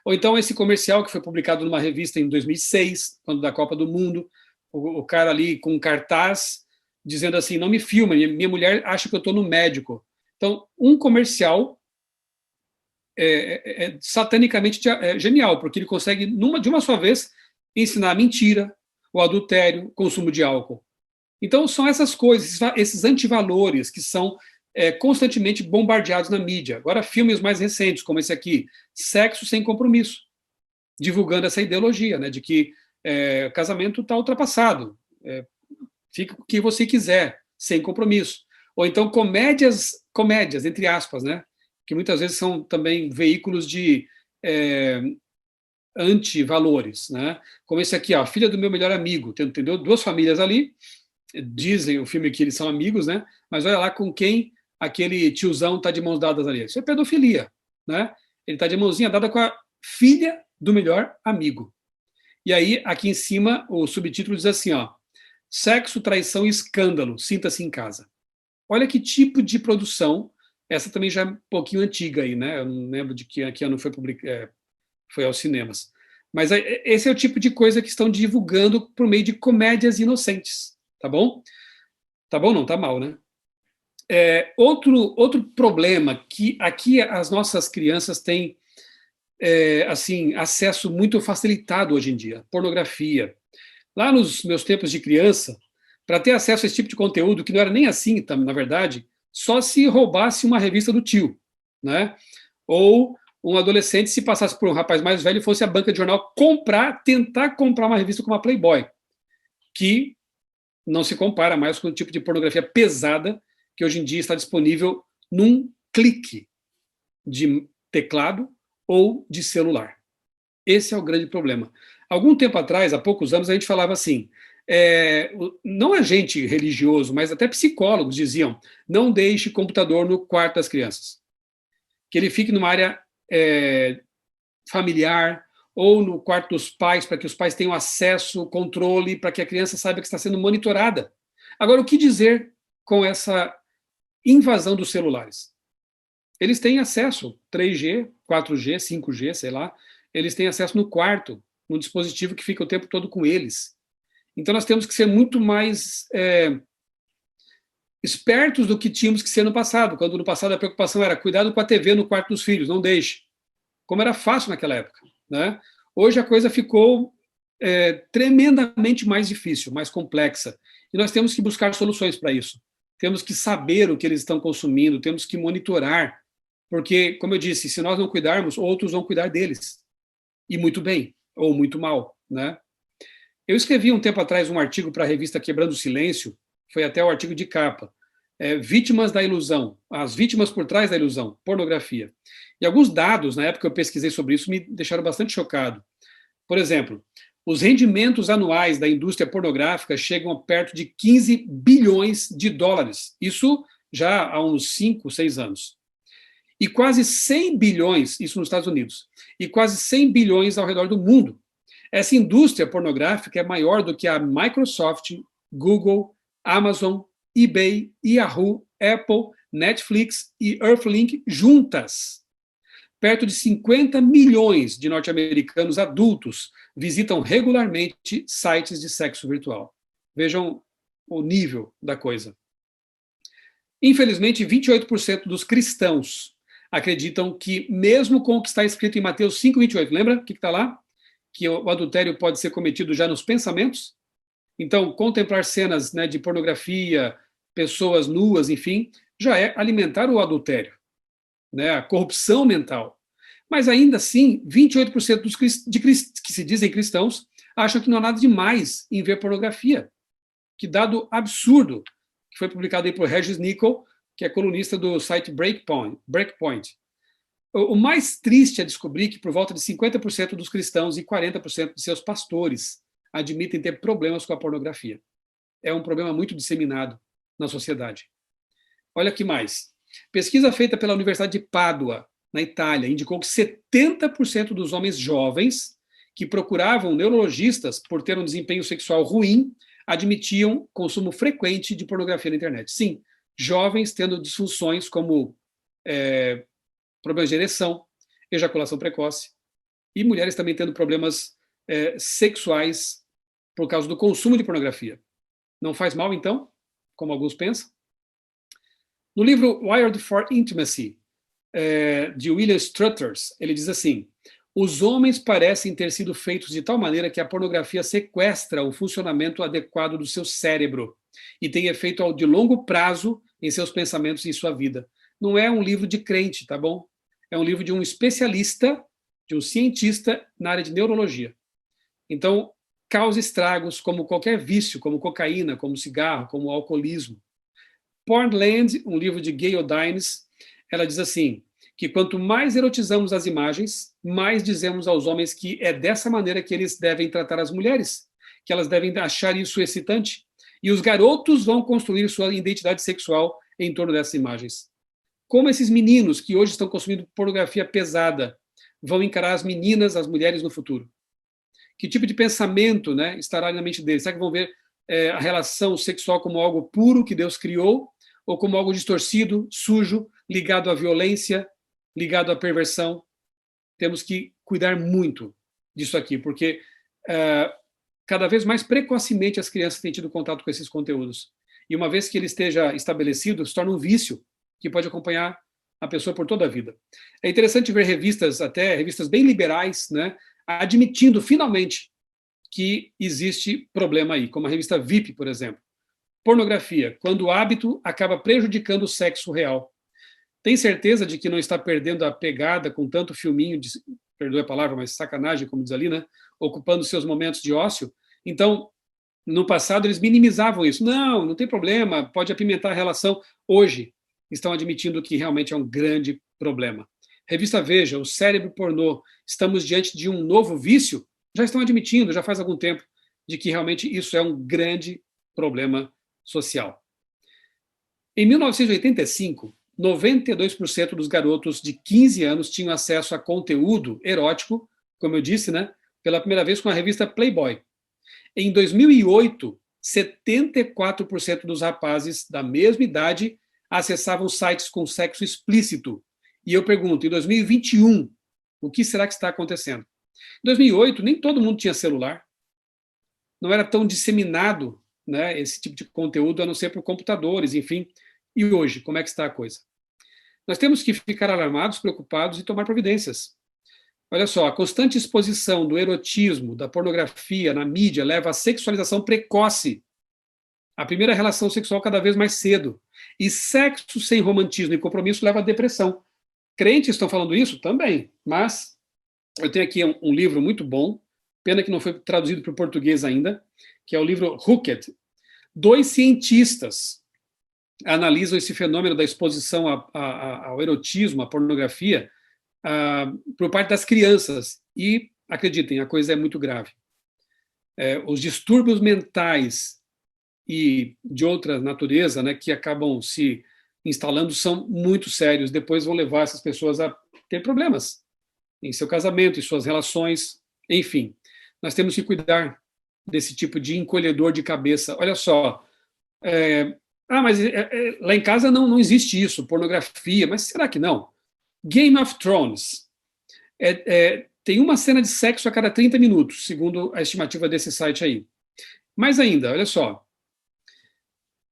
Ou então esse comercial que foi publicado numa revista em 2006, quando da Copa do Mundo, o cara ali com um cartaz dizendo assim, não me filma, minha mulher acha que eu estou no médico. Então, um comercial satanicamente genial, porque ele consegue, de uma só vez, ensinar a mentira, o adultério, o consumo de álcool. Então, são essas coisas, esses antivalores que são constantemente bombardeados na mídia. Agora, filmes mais recentes, como esse aqui, Sexo Sem Compromisso, divulgando essa ideologia, né, de que o casamento está ultrapassado, fica o que você quiser, sem compromisso. Ou então comédias, entre aspas, né, que muitas vezes são também veículos de antivalores, né, como esse aqui, ó, Filha do Meu Melhor Amigo, entendeu? Duas famílias ali, dizem o filme que eles são amigos, né, mas olha lá com quem aquele tiozão está de mãos dadas ali. Isso é pedofilia, né? Ele está de mãozinha dada com a filha do melhor amigo. E aí, aqui em cima, o subtítulo diz assim, ó, sexo, traição e escândalo, sinta-se em casa. Olha que tipo de produção, essa também já é um pouquinho antiga aí, né? Eu não lembro de que ano foi aos cinemas. Mas esse é o tipo de coisa que estão divulgando por meio de comédias inocentes, tá bom? Tá bom não, tá mal, né? Outro problema que aqui as nossas crianças têm assim, acesso muito facilitado hoje em dia, pornografia. Lá nos meus tempos de criança, para ter acesso a esse tipo de conteúdo, que não era nem assim, na verdade, só se roubasse uma revista do tio, né? Ou um adolescente, se passasse por um rapaz mais velho, fosse à banca de jornal tentar comprar uma revista como a Playboy, que não se compara mais com o tipo de pornografia pesada que hoje em dia está disponível num clique de teclado ou de celular. Esse é o grande problema. Algum tempo atrás, há poucos anos, a gente falava assim, não a gente religioso, mas até psicólogos diziam, não deixe computador no quarto das crianças. Que ele fique numa área familiar ou no quarto dos pais, para que os pais tenham acesso, controle, para que a criança saiba que está sendo monitorada. Agora, o que dizer com essa invasão dos celulares? Eles têm acesso, 3G, 4G, 5G, sei lá, eles têm acesso no quarto, num dispositivo que fica o tempo todo com eles. Então nós temos que ser muito mais espertos do que tínhamos que ser no passado, quando no passado a preocupação era cuidado com a TV no quarto dos filhos, não deixe. Como era fácil naquela época, né? Hoje a coisa ficou tremendamente mais difícil, mais complexa, e nós temos que buscar soluções para isso. Temos que saber o que eles estão consumindo, temos que monitorar, porque, como eu disse, se nós não cuidarmos, outros vão cuidar deles. E muito bem, ou muito mal, né? Eu escrevi um tempo atrás um artigo para a revista Quebrando o Silêncio, foi até o artigo de capa, Vítimas da Ilusão, as vítimas por trás da ilusão, pornografia. E alguns dados, na época que eu pesquisei sobre isso, me deixaram bastante chocado. Por exemplo, os rendimentos anuais da indústria pornográfica chegam a perto de 15 bilhões de dólares. Isso já há uns 5, 6 anos. E quase 100 bilhões, isso nos Estados Unidos, e quase 100 bilhões ao redor do mundo. Essa indústria pornográfica é maior do que a Microsoft, Google, Amazon, eBay, Yahoo, Apple, Netflix e Earthlink juntas. Perto de 50 milhões de norte-americanos adultos visitam regularmente sites de sexo virtual. Vejam o nível da coisa. Infelizmente, 28% dos cristãos acreditam que, mesmo com o que está escrito em Mateus 5,28, lembra o que está lá? Que o adultério pode ser cometido já nos pensamentos? Então, contemplar cenas, né, de pornografia, pessoas nuas, enfim, já é alimentar o adultério, né, a corrupção mental. Mas ainda assim, 28% que se dizem cristãos acham que não há nada demais em ver pornografia. Que dado absurdo, que foi publicado aí por Regis Nichol, que é colunista do site Breakpoint. O mais triste é descobrir que por volta de 50% dos cristãos e 40% de seus pastores admitem ter problemas com a pornografia. É um problema muito disseminado na sociedade. Olha que mais. Pesquisa feita pela Universidade de Pádua, na Itália, indicou que 70% dos homens jovens que procuravam neurologistas por ter um desempenho sexual ruim admitiam consumo frequente de pornografia na internet. Sim, jovens tendo disfunções como problemas de ereção, ejaculação precoce, e mulheres também tendo problemas sexuais por causa do consumo de pornografia. Não faz mal, então, como alguns pensam? No livro Wired for Intimacy, de William Struthers, ele diz assim: os homens parecem ter sido feitos de tal maneira que a pornografia sequestra o funcionamento adequado do seu cérebro e tem efeito de longo prazo em seus pensamentos e em sua vida. Não é um livro de crente, tá bom? É um livro de um especialista, de um cientista na área de neurologia. Então, causa estragos como qualquer vício, como cocaína, como cigarro, como alcoolismo. Pornland, um livro de Gayle Dines, ela diz assim, que quanto mais erotizamos as imagens, mais dizemos aos homens que é dessa maneira que eles devem tratar as mulheres, que elas devem achar isso excitante, e os garotos vão construir sua identidade sexual em torno dessas imagens. Como esses meninos que hoje estão consumindo pornografia pesada vão encarar as meninas, as mulheres no futuro? Que tipo de pensamento, né, estará na mente deles? Será que vão ver a relação sexual como algo puro que Deus criou, ou como algo distorcido, sujo, ligado à violência, ligado à perversão? Temos que cuidar muito disso aqui, porque cada vez mais precocemente as crianças têm tido contato com esses conteúdos. E uma vez que ele esteja estabelecido, se torna um vício que pode acompanhar a pessoa por toda a vida. É interessante ver revistas, até revistas bem liberais, né, admitindo finalmente que existe problema aí, como a revista VIP, por exemplo. Pornografia, quando o hábito acaba prejudicando o sexo real. Tem certeza de que não está perdendo a pegada com tanto filminho, de, perdoe a palavra, mas sacanagem, como diz ali, né, ocupando seus momentos de ócio? Então, no passado, eles minimizavam isso. Não, não tem problema, pode apimentar a relação. Hoje, estão admitindo que realmente é um grande problema. Revista Veja, o cérebro pornô, estamos diante de um novo vício? Já estão admitindo, já faz algum tempo, de que realmente isso é um grande problema social. Em 1985, 92% dos garotos de 15 anos tinham acesso a conteúdo erótico, como eu disse, né, pela primeira vez com a revista Playboy. Em 2008, 74% dos rapazes da mesma idade acessavam sites com sexo explícito. E eu pergunto, em 2021, o que será que está acontecendo? Em 2008, nem todo mundo tinha celular. Não era tão disseminado, né, esse tipo de conteúdo, a não ser por computadores, enfim. E hoje, como é que está a coisa? Nós temos que ficar alarmados, preocupados e tomar providências. Olha só, a constante exposição do erotismo, da pornografia na mídia leva à sexualização precoce. A primeira relação sexual cada vez mais cedo. E sexo sem romantismo e compromisso leva à depressão. Crentes estão falando isso? Também. Mas eu tenho aqui um livro muito bom, pena que não foi traduzido para o português ainda, que é o livro Hooked. 2 cientistas analisam esse fenômeno da exposição ao erotismo, à pornografia, por parte das crianças. E, acreditem, a coisa é muito grave. Os distúrbios mentais e de outra natureza, né, que acabam se instalando são muito sérios. Depois vão levar essas pessoas a ter problemas em seu casamento, em suas relações, enfim. Nós temos que cuidar desse tipo de encolhedor de cabeça. Olha só, mas lá em casa não existe isso, pornografia, mas será que não? Game of Thrones tem uma cena de sexo a cada 30 minutos, segundo a estimativa desse site aí. Mais ainda, olha só,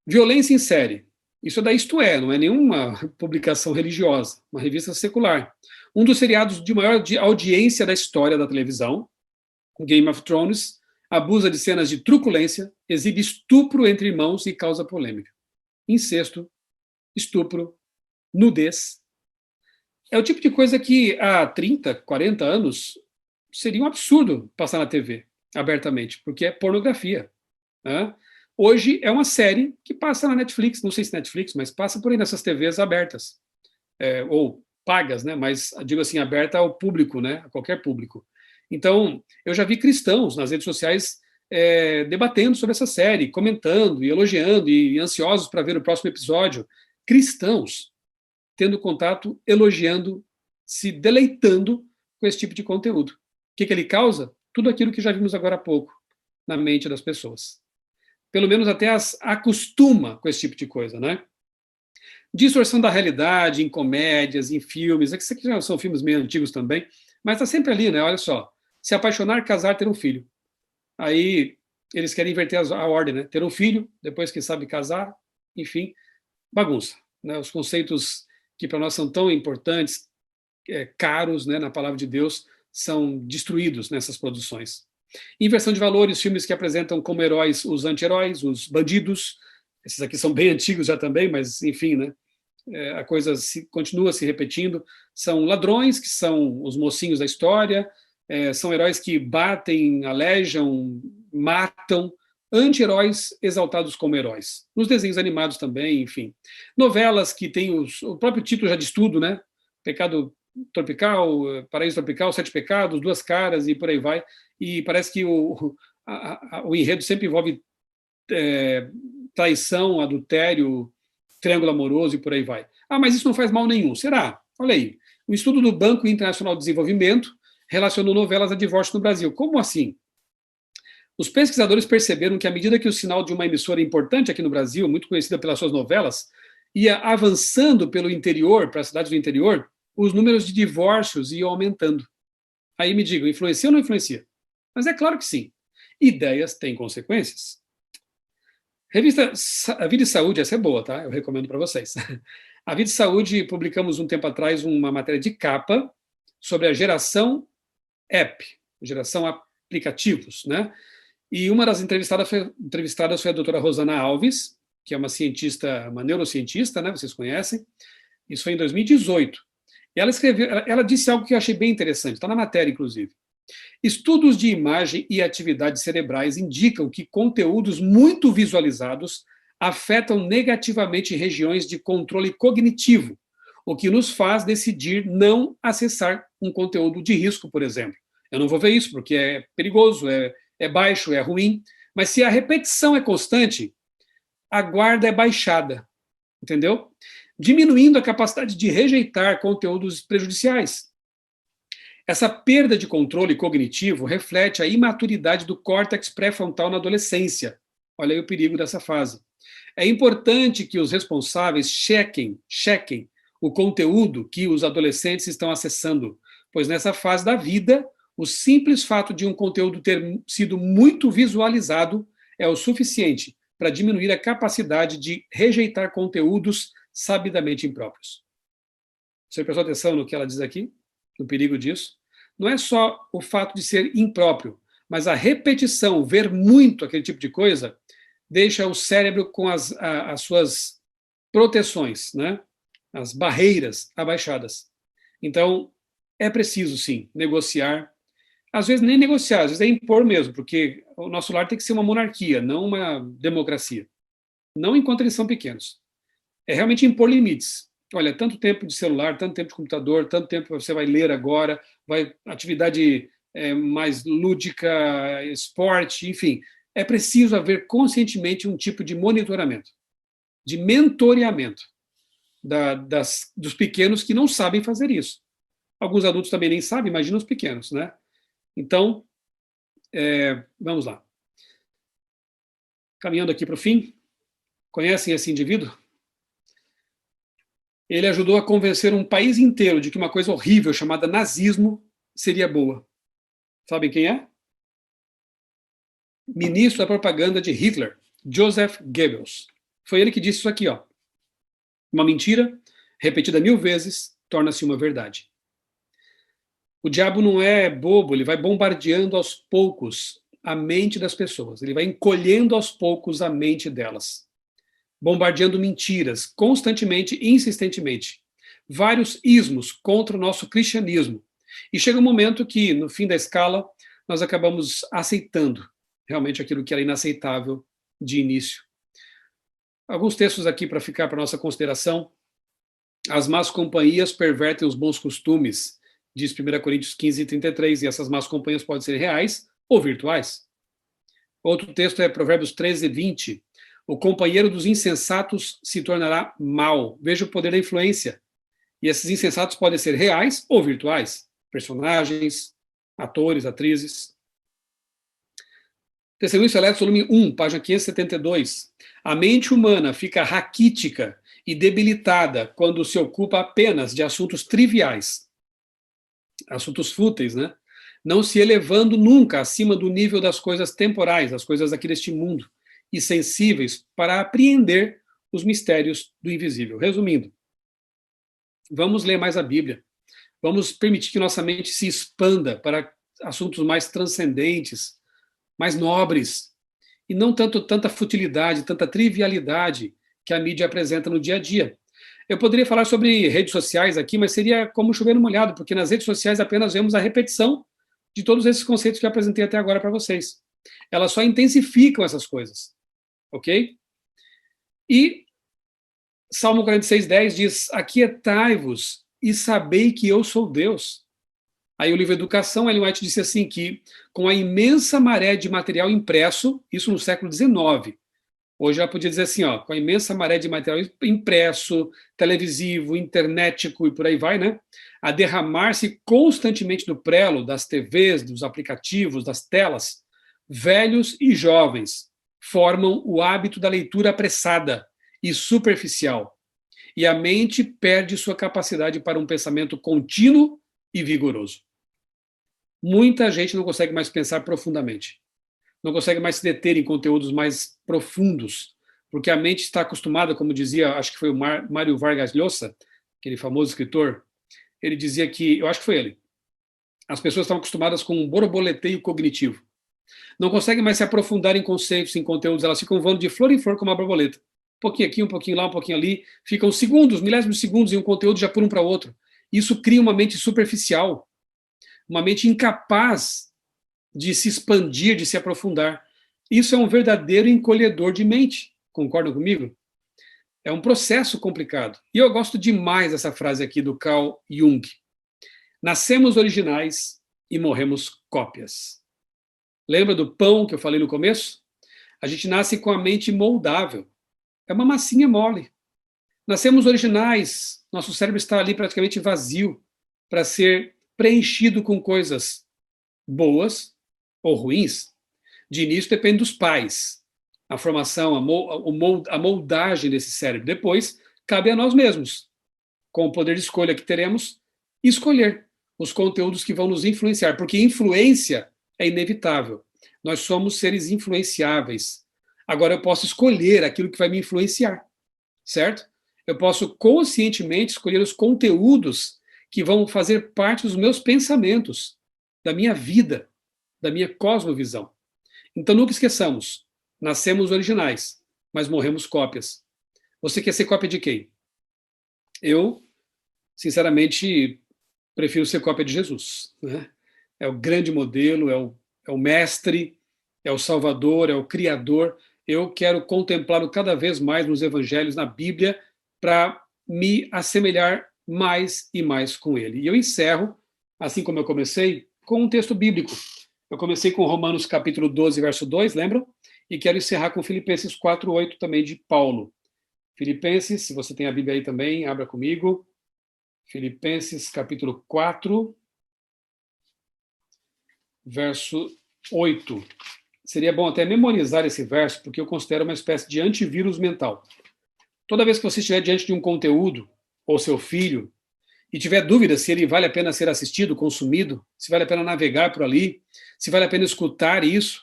violência em série. Isso é da Isto É, não é nenhuma publicação religiosa, uma revista secular. Um dos seriados de maior audiência da história da televisão, Game of Thrones, abusa de cenas de truculência, exibe estupro entre irmãos e causa polêmica. Incesto, estupro, nudez. É o tipo de coisa que há 30, 40 anos seria um absurdo passar na TV, abertamente, porque é pornografia. Né? Hoje é uma série que passa na Netflix, não sei se Netflix, mas passa por aí nessas TVs abertas, ou pagas, né? Mas digo assim, aberta ao público, né? A qualquer público. Então, eu já vi cristãos nas redes sociais debatendo sobre essa série, comentando e elogiando e ansiosos para ver o próximo episódio. Cristãos tendo contato, elogiando, se deleitando com esse tipo de conteúdo. O que ele causa? Tudo aquilo que já vimos agora há pouco na mente das pessoas. Pelo menos até as acostuma com esse tipo de coisa, né? Distorção da realidade em comédias, em filmes, isso aqui já são filmes meio antigos também, mas está sempre ali, né? Olha só, se apaixonar, casar, ter um filho. Aí eles querem inverter a ordem, né? Ter um filho, depois quem sabe casar, enfim, bagunça. Né? Os conceitos que para nós são tão importantes, caros, né, na palavra de Deus, são destruídos nessas produções. Inversão de valores, filmes que apresentam como heróis os anti-heróis, os bandidos. Esses aqui são bem antigos já também, mas enfim, né? A coisa continua se repetindo. São ladrões, que são os mocinhos da história, são heróis que batem, alejam, matam, anti-heróis exaltados como heróis. Nos desenhos animados também, enfim. Novelas que têm o próprio título já diz tudo, né? Pecado Tropical, Paraíso Tropical, 7 Pecados, 2 Caras e por aí vai. E parece que o enredo sempre envolve traição, adultério, triângulo amoroso e por aí vai. Mas isso não faz mal nenhum. Será? Olha aí. Um estudo do Banco Internacional de Desenvolvimento relacionou novelas a divórcio no Brasil. Como assim? Os pesquisadores perceberam que, à medida que o sinal de uma emissora importante aqui no Brasil, muito conhecida pelas suas novelas, ia avançando pelo interior, para as cidades do interior, os números de divórcios iam aumentando. Aí me digam, influencia ou não influencia? Mas é claro que sim. Ideias têm consequências. Revista A Vida e Saúde, essa é boa, tá? Eu recomendo para vocês. A Vida e Saúde, publicamos um tempo atrás uma matéria de capa sobre a geração app, geração aplicativos, né? E uma das entrevistadas foi a doutora Rosana Alves, que é uma cientista, uma neurocientista, né? Vocês conhecem. Isso foi em 2018. E ela disse algo que eu achei bem interessante, está na matéria, inclusive. Estudos de imagem e atividades cerebrais indicam que conteúdos muito visualizados afetam negativamente regiões de controle cognitivo, o que nos faz decidir não acessar um conteúdo de risco, por exemplo. Eu não vou ver isso porque é perigoso, é baixo, é ruim, mas se a repetição é constante, a guarda é baixada, entendeu? Diminuindo a capacidade de rejeitar conteúdos prejudiciais. Essa perda de controle cognitivo reflete a imaturidade do córtex pré-frontal na adolescência. Olha aí o perigo dessa fase. É importante que os responsáveis chequem o conteúdo que os adolescentes estão acessando, pois nessa fase da vida, o simples fato de um conteúdo ter sido muito visualizado é o suficiente para diminuir a capacidade de rejeitar conteúdos sabidamente impróprios. Você prestou atenção no que ela diz aqui? No perigo disso? Não é só o fato de ser impróprio, mas a repetição, ver muito aquele tipo de coisa, deixa o cérebro com as suas proteções, né? As barreiras abaixadas. Então, é preciso, sim, negociar. Às vezes nem negociar, às vezes é impor mesmo, porque o nosso lar tem que ser uma monarquia, não uma democracia. Não enquanto eles são pequenos. É realmente impor limites. Olha, tanto tempo de celular, tanto tempo de computador, tanto tempo você vai ler agora, atividade mais lúdica, esporte, enfim. É preciso haver conscientemente um tipo de monitoramento, de mentoreamento dos pequenos que não sabem fazer isso. Alguns adultos também nem sabem, imagina os pequenos, né? Então, vamos lá. Caminhando aqui para o fim, conhecem esse indivíduo? Ele ajudou a convencer um país inteiro de que uma coisa horrível chamada nazismo seria boa. Sabem quem é? Ministro da propaganda de Hitler, Joseph Goebbels. Foi ele que disse isso aqui, ó. Uma mentira, repetida 1000 vezes, torna-se uma verdade. O diabo não é bobo, ele vai bombardeando aos poucos a mente das pessoas. Ele vai encolhendo aos poucos a mente delas. Bombardeando mentiras, constantemente e insistentemente. Vários ismos contra o nosso cristianismo. E chega um momento que, no fim da escala, nós acabamos aceitando realmente aquilo que era inaceitável de início. Alguns textos aqui para ficar para nossa consideração. As más companhias pervertem os bons costumes, diz 1 Coríntios 15:33, e essas más companhias podem ser reais ou virtuais. Outro texto é Provérbios 13:20. O companheiro dos insensatos se tornará mau. Veja o poder da influência. E esses insensatos podem ser reais ou virtuais. Personagens, atores, atrizes. Testemunhos Seletos, volume 1, página 572. A mente humana fica raquítica e debilitada quando se ocupa apenas de assuntos triviais. Assuntos fúteis, né? Não se elevando nunca acima do nível das coisas temporais, das coisas aqui deste mundo, e sensíveis para apreender os mistérios do invisível. Resumindo, vamos ler mais a Bíblia. Vamos permitir que nossa mente se expanda para assuntos mais transcendentes, mais nobres, e não tanta futilidade, tanta trivialidade que a mídia apresenta no dia a dia. Eu poderia falar sobre redes sociais aqui, mas seria como chover no molhado, porque nas redes sociais apenas vemos a repetição de todos esses conceitos que eu apresentei até agora para vocês. Elas só intensificam essas coisas. Ok? E Salmo 46:10 diz: aquietai-vos e sabei que eu sou Deus. Aí o livro Educação, Ellen White disse assim que, com a imensa maré de material impresso, isso no século XIX, hoje já podia dizer assim, ó, com a imensa maré de material impresso, televisivo, internetico e por aí vai, né? a derramar-se constantemente do prelo, das TVs, dos aplicativos, das telas, velhos e jovens formam o hábito da leitura apressada e superficial, e a mente perde sua capacidade para um pensamento contínuo e vigoroso. Muita gente não consegue mais pensar profundamente, não consegue mais se deter em conteúdos mais profundos, porque a mente está acostumada, como dizia, acho que foi o Mário Vargas Llosa, aquele famoso escritor, ele dizia que, eu acho que foi ele, as pessoas estão acostumadas com um borboleteio cognitivo. Não conseguem mais se aprofundar em conceitos, em conteúdos, elas ficam voando de flor em flor como uma borboleta. Um pouquinho aqui, um pouquinho lá, um pouquinho ali, ficam segundos, milésimos de segundos em um conteúdo já por um para outro. Isso cria uma mente superficial, uma mente incapaz de se expandir, de se aprofundar. Isso é um verdadeiro encolhedor de mente. Concordam comigo? É um processo complicado. E eu gosto demais dessa frase aqui do Carl Jung. Nascemos originais e morremos cópias. Lembra do pão que eu falei no começo? A gente nasce com a mente moldável. É uma massinha mole. Nascemos originais, nosso cérebro está ali praticamente vazio para ser preenchido com coisas boas ou ruins. De início depende dos pais, a formação, a moldagem desse cérebro. Depois, cabe a nós mesmos, com o poder de escolha que teremos, escolher os conteúdos que vão nos influenciar, porque influência é inevitável. Nós somos seres influenciáveis. Agora eu posso escolher aquilo que vai me influenciar, certo? Eu posso conscientemente escolher os conteúdos que vão fazer parte dos meus pensamentos, da minha vida, da minha cosmovisão. Então nunca esqueçamos, nascemos originais, mas morremos cópias. Você quer ser cópia de quem? Eu, sinceramente, prefiro ser cópia de Jesus, né? É o grande modelo, é o mestre, é o salvador, é o criador. Eu quero contemplá-lo cada vez mais nos evangelhos, na Bíblia, para me assemelhar mais e mais com ele. E eu encerro, assim como eu comecei, com um texto bíblico. Eu comecei com Romanos capítulo 12, verso 2, lembram? E quero encerrar com Filipenses 4:8 também, de Paulo. Filipenses, se você tem a Bíblia aí também, abra comigo. Filipenses capítulo 4, verso 8. Seria bom até memorizar esse verso, porque eu considero uma espécie de antivírus mental. Toda vez que você estiver diante de um conteúdo, ou seu filho, e tiver dúvida se ele vale a pena ser assistido, consumido, se vale a pena navegar por ali, se vale a pena escutar isso,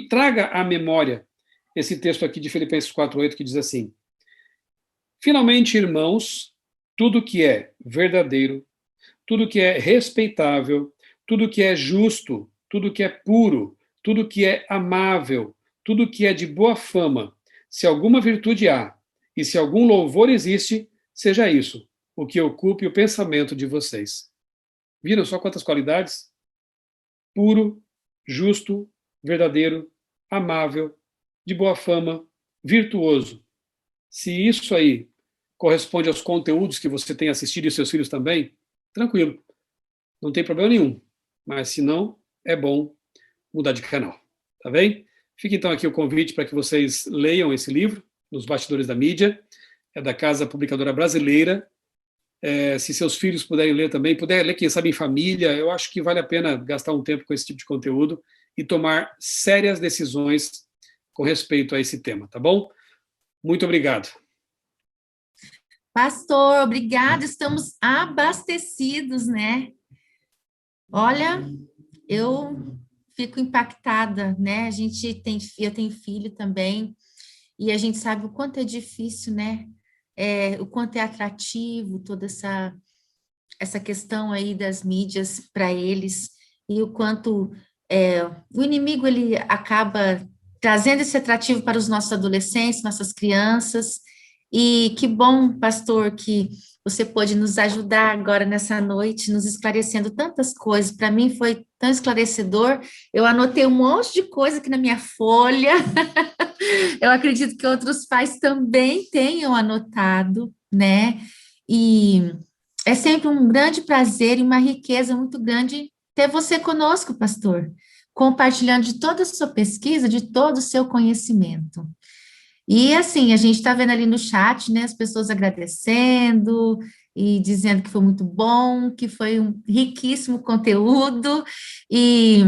traga à memória esse texto aqui de Filipenses 4:8, que diz assim: finalmente, irmãos, tudo que é verdadeiro, tudo que é respeitável, tudo que é justo, tudo que é puro, tudo que é amável, tudo que é de boa fama, se alguma virtude há, e se algum louvor existe, seja isso, o que ocupe o pensamento de vocês. Viram só quantas qualidades? Puro, justo, verdadeiro, amável, de boa fama, virtuoso. Se isso aí corresponde aos conteúdos que você tem assistido e seus filhos também, tranquilo, não tem problema nenhum. Mas se não, é bom mudar de canal, tá bem? Fica então aqui o convite para que vocês leiam esse livro, Nos Bastidores da Mídia, é da Casa Publicadora Brasileira. Se seus filhos puderem ler também, puder ler, quem sabe, em família, eu acho que vale a pena gastar um tempo com esse tipo de conteúdo e tomar sérias decisões com respeito a esse tema, tá bom? Muito obrigado. Pastor, obrigada, estamos abastecidos, né? Olha, eu fico impactada, né? Eu tenho filho também, e a gente sabe o quanto é difícil, né? O quanto é atrativo toda essa questão aí das mídias para eles, e o quanto o inimigo ele acaba trazendo esse atrativo para os nossos adolescentes, nossas crianças. E que bom, pastor, que você pôde nos ajudar agora nessa noite, nos esclarecendo tantas coisas. Para mim foi tão esclarecedor. Eu anotei um monte de coisa aqui na minha folha. Eu acredito que outros pais também tenham anotado, né? E é sempre um grande prazer e uma riqueza muito grande ter você conosco, pastor, compartilhando de toda a sua pesquisa, de todo o seu conhecimento. E assim, a gente está vendo ali no chat, né, as pessoas agradecendo, e dizendo que foi muito bom, que foi um riquíssimo conteúdo. E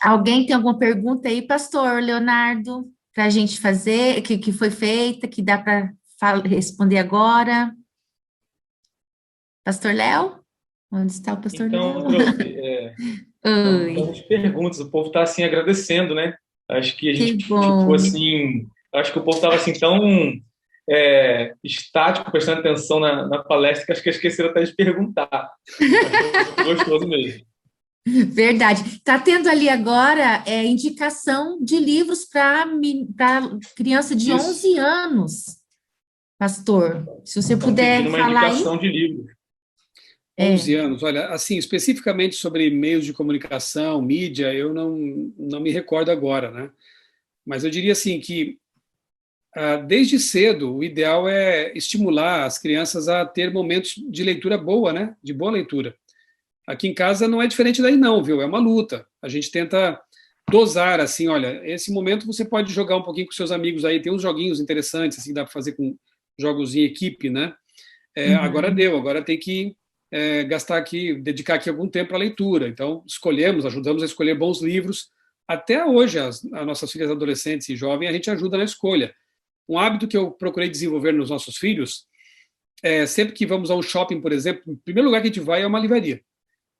alguém tem alguma pergunta aí, pastor Leonardo, para a gente fazer, que foi feita, que dá para responder agora? Pastor Léo? Onde está o pastor Então, Léo? trouxe Oi, algumas perguntas, o povo está assim agradecendo, né? Acho que a que gente ficou bom. assim, acho que o povo estava assim tão estático, prestando atenção na palestra, que acho que esqueceram até de perguntar. Acho que foi gostoso mesmo. Verdade. Está tendo ali agora indicação de livros para criança de Isso. 11 anos, pastor. Se você Estão puder pedindo uma falar aí. indicação de livro. 11 anos, olha, assim, especificamente sobre meios de comunicação, mídia, eu não me recordo agora, né? Mas eu diria assim que, desde cedo, o ideal é estimular as crianças a ter momentos de leitura boa, né? De boa leitura. Aqui em casa não é diferente daí não, viu? É uma luta. A gente tenta dosar, assim, olha, esse momento você pode jogar um pouquinho com seus amigos aí, tem uns joguinhos interessantes, assim, dá para fazer com jogos em equipe, né? Agora deu, agora tem que gastar aqui, dedicar aqui algum tempo à leitura. Então, ajudamos a escolher bons livros. Até hoje, as nossas filhas adolescentes e jovens, a gente ajuda na escolha. Um hábito que eu procurei desenvolver nos nossos filhos sempre que vamos a um shopping, por exemplo, o primeiro lugar que a gente vai é uma livraria.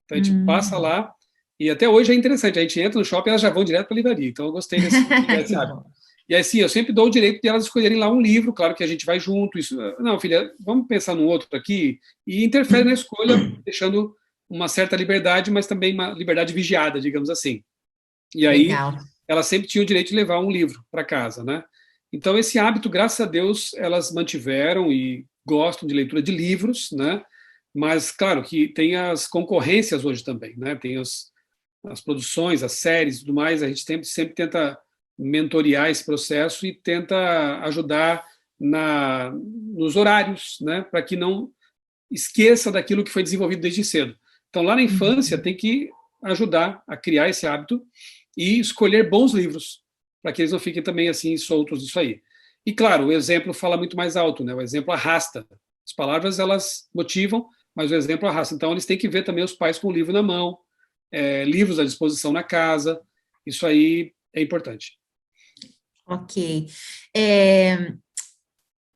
Então, a gente passa lá, e até hoje é interessante, a gente entra no shopping e elas já vão direto para a livraria. Então, eu gostei desse hábito. E assim, eu sempre dou o direito de elas escolherem lá um livro, claro que a gente vai junto. Isso, não, filha, vamos pensar num outro aqui, e interfere na escolha, deixando uma certa liberdade, mas também uma liberdade vigiada, digamos assim. E aí, Legal. elas sempre tinham o direito de levar um livro para casa, né? Então, esse hábito, graças a Deus, elas mantiveram e gostam de leitura de livros, né? Mas, claro, que tem as concorrências hoje também, né? Tem as produções, as séries e tudo mais, a gente sempre tenta mentorear esse processo e tenta ajudar nos horários, né, para que não esqueça daquilo que foi desenvolvido desde cedo. Então, lá na infância, tem que ajudar a criar esse hábito e escolher bons livros, para que eles não fiquem também assim soltos disso aí. E, claro, o exemplo fala muito mais alto, né? O exemplo arrasta. As palavras, elas motivam, mas o exemplo arrasta. Então, eles têm que ver também os pais com o livro na mão, livros à disposição na casa. Isso aí é importante. Ok.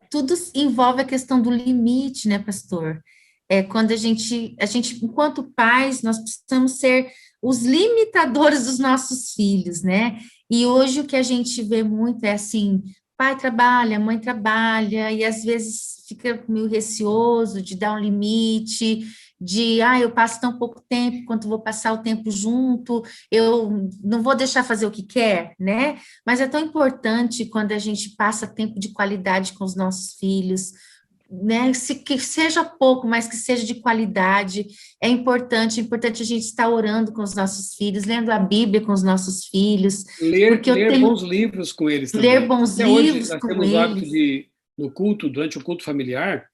Tudo envolve a questão do limite, né, pastor? Quando a gente, enquanto pais, nós precisamos ser os limitadores dos nossos filhos, né? E hoje o que a gente vê muito é assim, pai trabalha, mãe trabalha, e às vezes fica meio receoso de dar um limite, eu passo tão pouco tempo, quanto vou passar o tempo junto, eu não vou deixar fazer o que quer, né? Mas é tão importante quando a gente passa tempo de qualidade com os nossos filhos, né? Que seja pouco, mas que seja de qualidade, é importante a gente estar orando com os nossos filhos, lendo a Bíblia com os nossos filhos, Ler bons livros com eles também. Ler bons Até livros hoje, nós com temos o hábito eles. no culto, durante o culto familiar,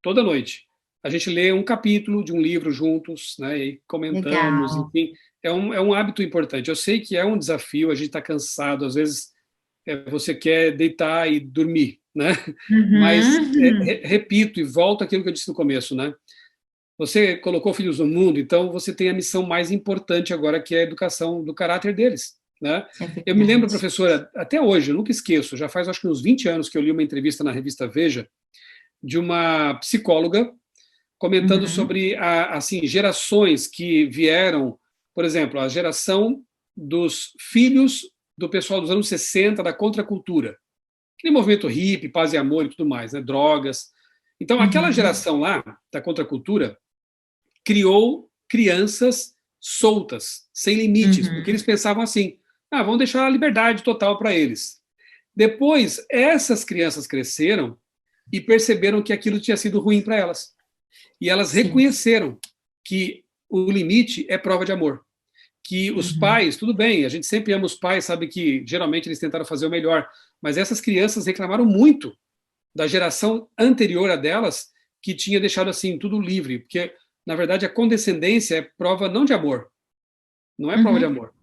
toda noite, a gente lê um capítulo de um livro juntos, né, e comentamos, Legal. enfim, é um hábito importante. Eu sei que é um desafio, a gente está cansado, às vezes você quer deitar e dormir, né? Mas, repito e volto àquilo que eu disse no começo, né? Você colocou filhos no mundo, então você tem a missão mais importante agora, que é a educação do caráter deles, né? Eu me lembro, professora, até hoje, eu nunca esqueço, já faz acho que uns 20 anos que eu li uma entrevista na revista Veja, de uma psicóloga, comentando sobre assim, gerações que vieram, por exemplo, a geração dos filhos do pessoal dos anos 60, da contracultura, aquele movimento hippie, paz e amor e tudo mais, né, drogas. Então, aquela geração lá, da contracultura, criou crianças soltas, sem limites, porque eles pensavam assim, vamos deixar a liberdade total para eles. Depois, essas crianças cresceram e perceberam que aquilo tinha sido ruim para elas. E elas reconheceram que o limite é prova de amor. Que os pais, tudo bem, a gente sempre ama os pais, sabe que geralmente eles tentaram fazer o melhor, mas essas crianças reclamaram muito da geração anterior a delas, que tinha deixado assim tudo livre, porque, na verdade, a condescendência é prova não de amor, não é prova de amor.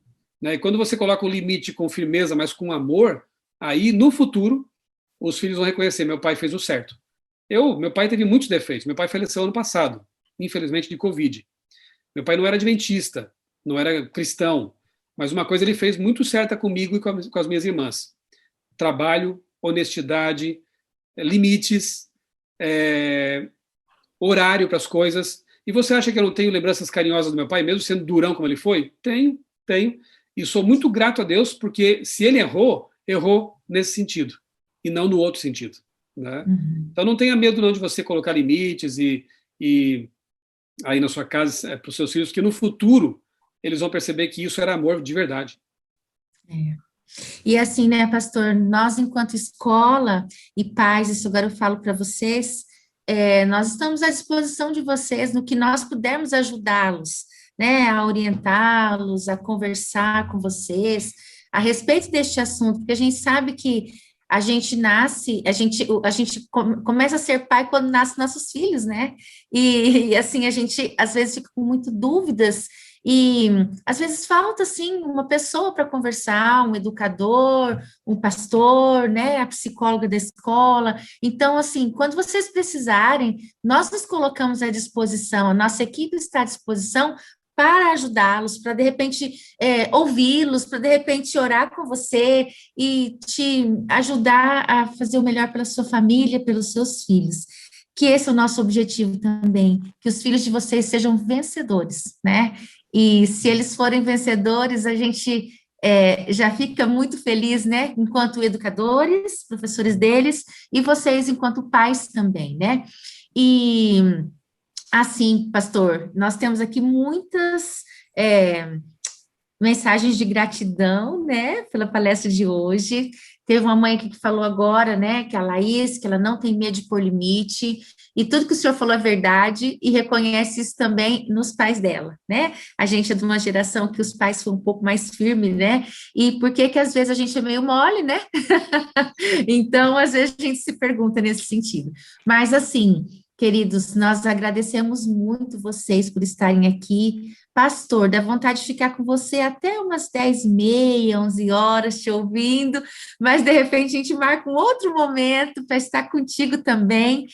Né? E quando você coloca o limite com firmeza, mas com amor, aí, no futuro, os filhos vão reconhecer, meu pai fez o certo. Meu pai teve muitos defeitos. Meu pai faleceu ano passado, infelizmente, de Covid. Meu pai não era adventista, não era cristão, mas uma coisa ele fez muito certa comigo e com as minhas irmãs. Trabalho, honestidade, limites, horário para as coisas. E você acha que eu não tenho lembranças carinhosas do meu pai, mesmo sendo durão como ele foi? Tenho. E sou muito grato a Deus, porque se ele errou nesse sentido, e não no outro sentido. Né? Então não tenha medo não de você colocar limites e aí na sua casa para os seus filhos, que no futuro eles vão perceber que isso era amor de verdade. E assim, né, pastor, nós enquanto escola e pais, isso agora eu falo para vocês, nós estamos à disposição de vocês no que nós pudermos ajudá-los, né, a orientá-los, a conversar com vocês a respeito deste assunto, porque a gente sabe que a gente nasce, a gente começa a ser pai quando nascem nossos filhos, né? E assim, a gente às vezes fica com muitas dúvidas e às vezes falta, assim, uma pessoa para conversar, um educador, um pastor, né, a psicóloga da escola. Então, assim, quando vocês precisarem, nós nos colocamos à disposição, a nossa equipe está à disposição para ajudá-los, para, de repente, ouvi-los, para, de repente, orar com você e te ajudar a fazer o melhor pela sua família, pelos seus filhos. Que esse é o nosso objetivo também, que os filhos de vocês sejam vencedores, né? E se eles forem vencedores, a gente já fica muito feliz, né? Enquanto educadores, professores deles, e vocês enquanto pais também, né? E assim, pastor, nós temos aqui muitas mensagens de gratidão, né, pela palestra de hoje. Teve uma mãe aqui que falou agora, né, que a Laís, que ela não tem medo de pôr limite, e tudo que o senhor falou é verdade, e reconhece isso também nos pais dela, né? A gente é de uma geração que os pais foram um pouco mais firmes, né? E por que às vezes a gente é meio mole, né? Então, às vezes a gente se pergunta nesse sentido. Mas, assim, queridos, nós agradecemos muito vocês por estarem aqui. Pastor, dá vontade de ficar com você até umas 10h30, 11 horas, te ouvindo, mas de repente a gente marca um outro momento para estar contigo também,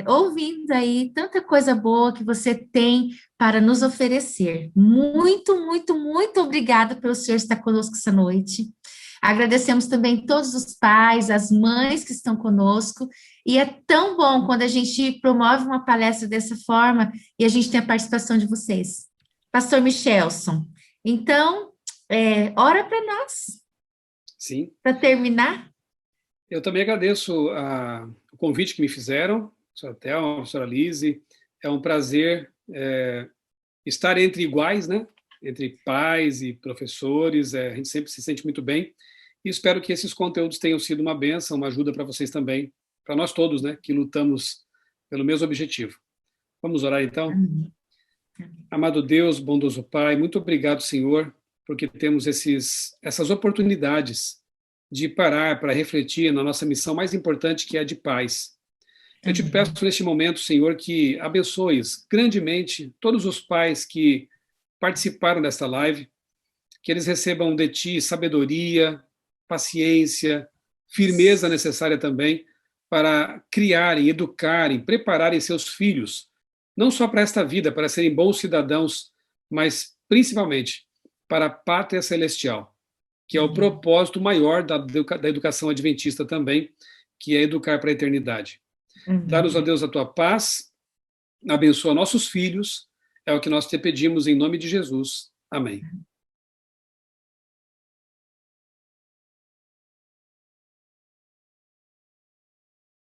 ouvindo aí tanta coisa boa que você tem para nos oferecer. Muito, muito, muito obrigada pelo senhor estar conosco essa noite. Agradecemos também todos os pais, as mães que estão conosco, e é tão bom quando a gente promove uma palestra dessa forma e a gente tem a participação de vocês. Pastor Michelson, então, ora para nós. Sim. Para terminar. Eu também agradeço o convite que me fizeram, a senhora Thelma, a professora Lise. É um prazer estar entre iguais, né? Entre pais e professores, a gente sempre se sente muito bem, e espero que esses conteúdos tenham sido uma bênção, uma ajuda para vocês também, para nós todos, né, que lutamos pelo mesmo objetivo. Vamos orar então? Amém. Amado Deus, bondoso Pai, muito obrigado, Senhor, porque temos essas oportunidades de parar para refletir na nossa missão mais importante, que é a de paz. Eu te peço neste momento, Senhor, que abençoes grandemente todos os pais que participaram desta live, que eles recebam de Ti sabedoria, paciência, firmeza necessária também para criarem, educarem, prepararem seus filhos, não só para esta vida, para serem bons cidadãos, mas principalmente para a pátria celestial, que é o propósito maior da educação adventista também, que é educar para a eternidade. Dá-nos, ó Deus, a Tua paz, abençoa nossos filhos, é o que nós te pedimos em nome de Jesus. Amém.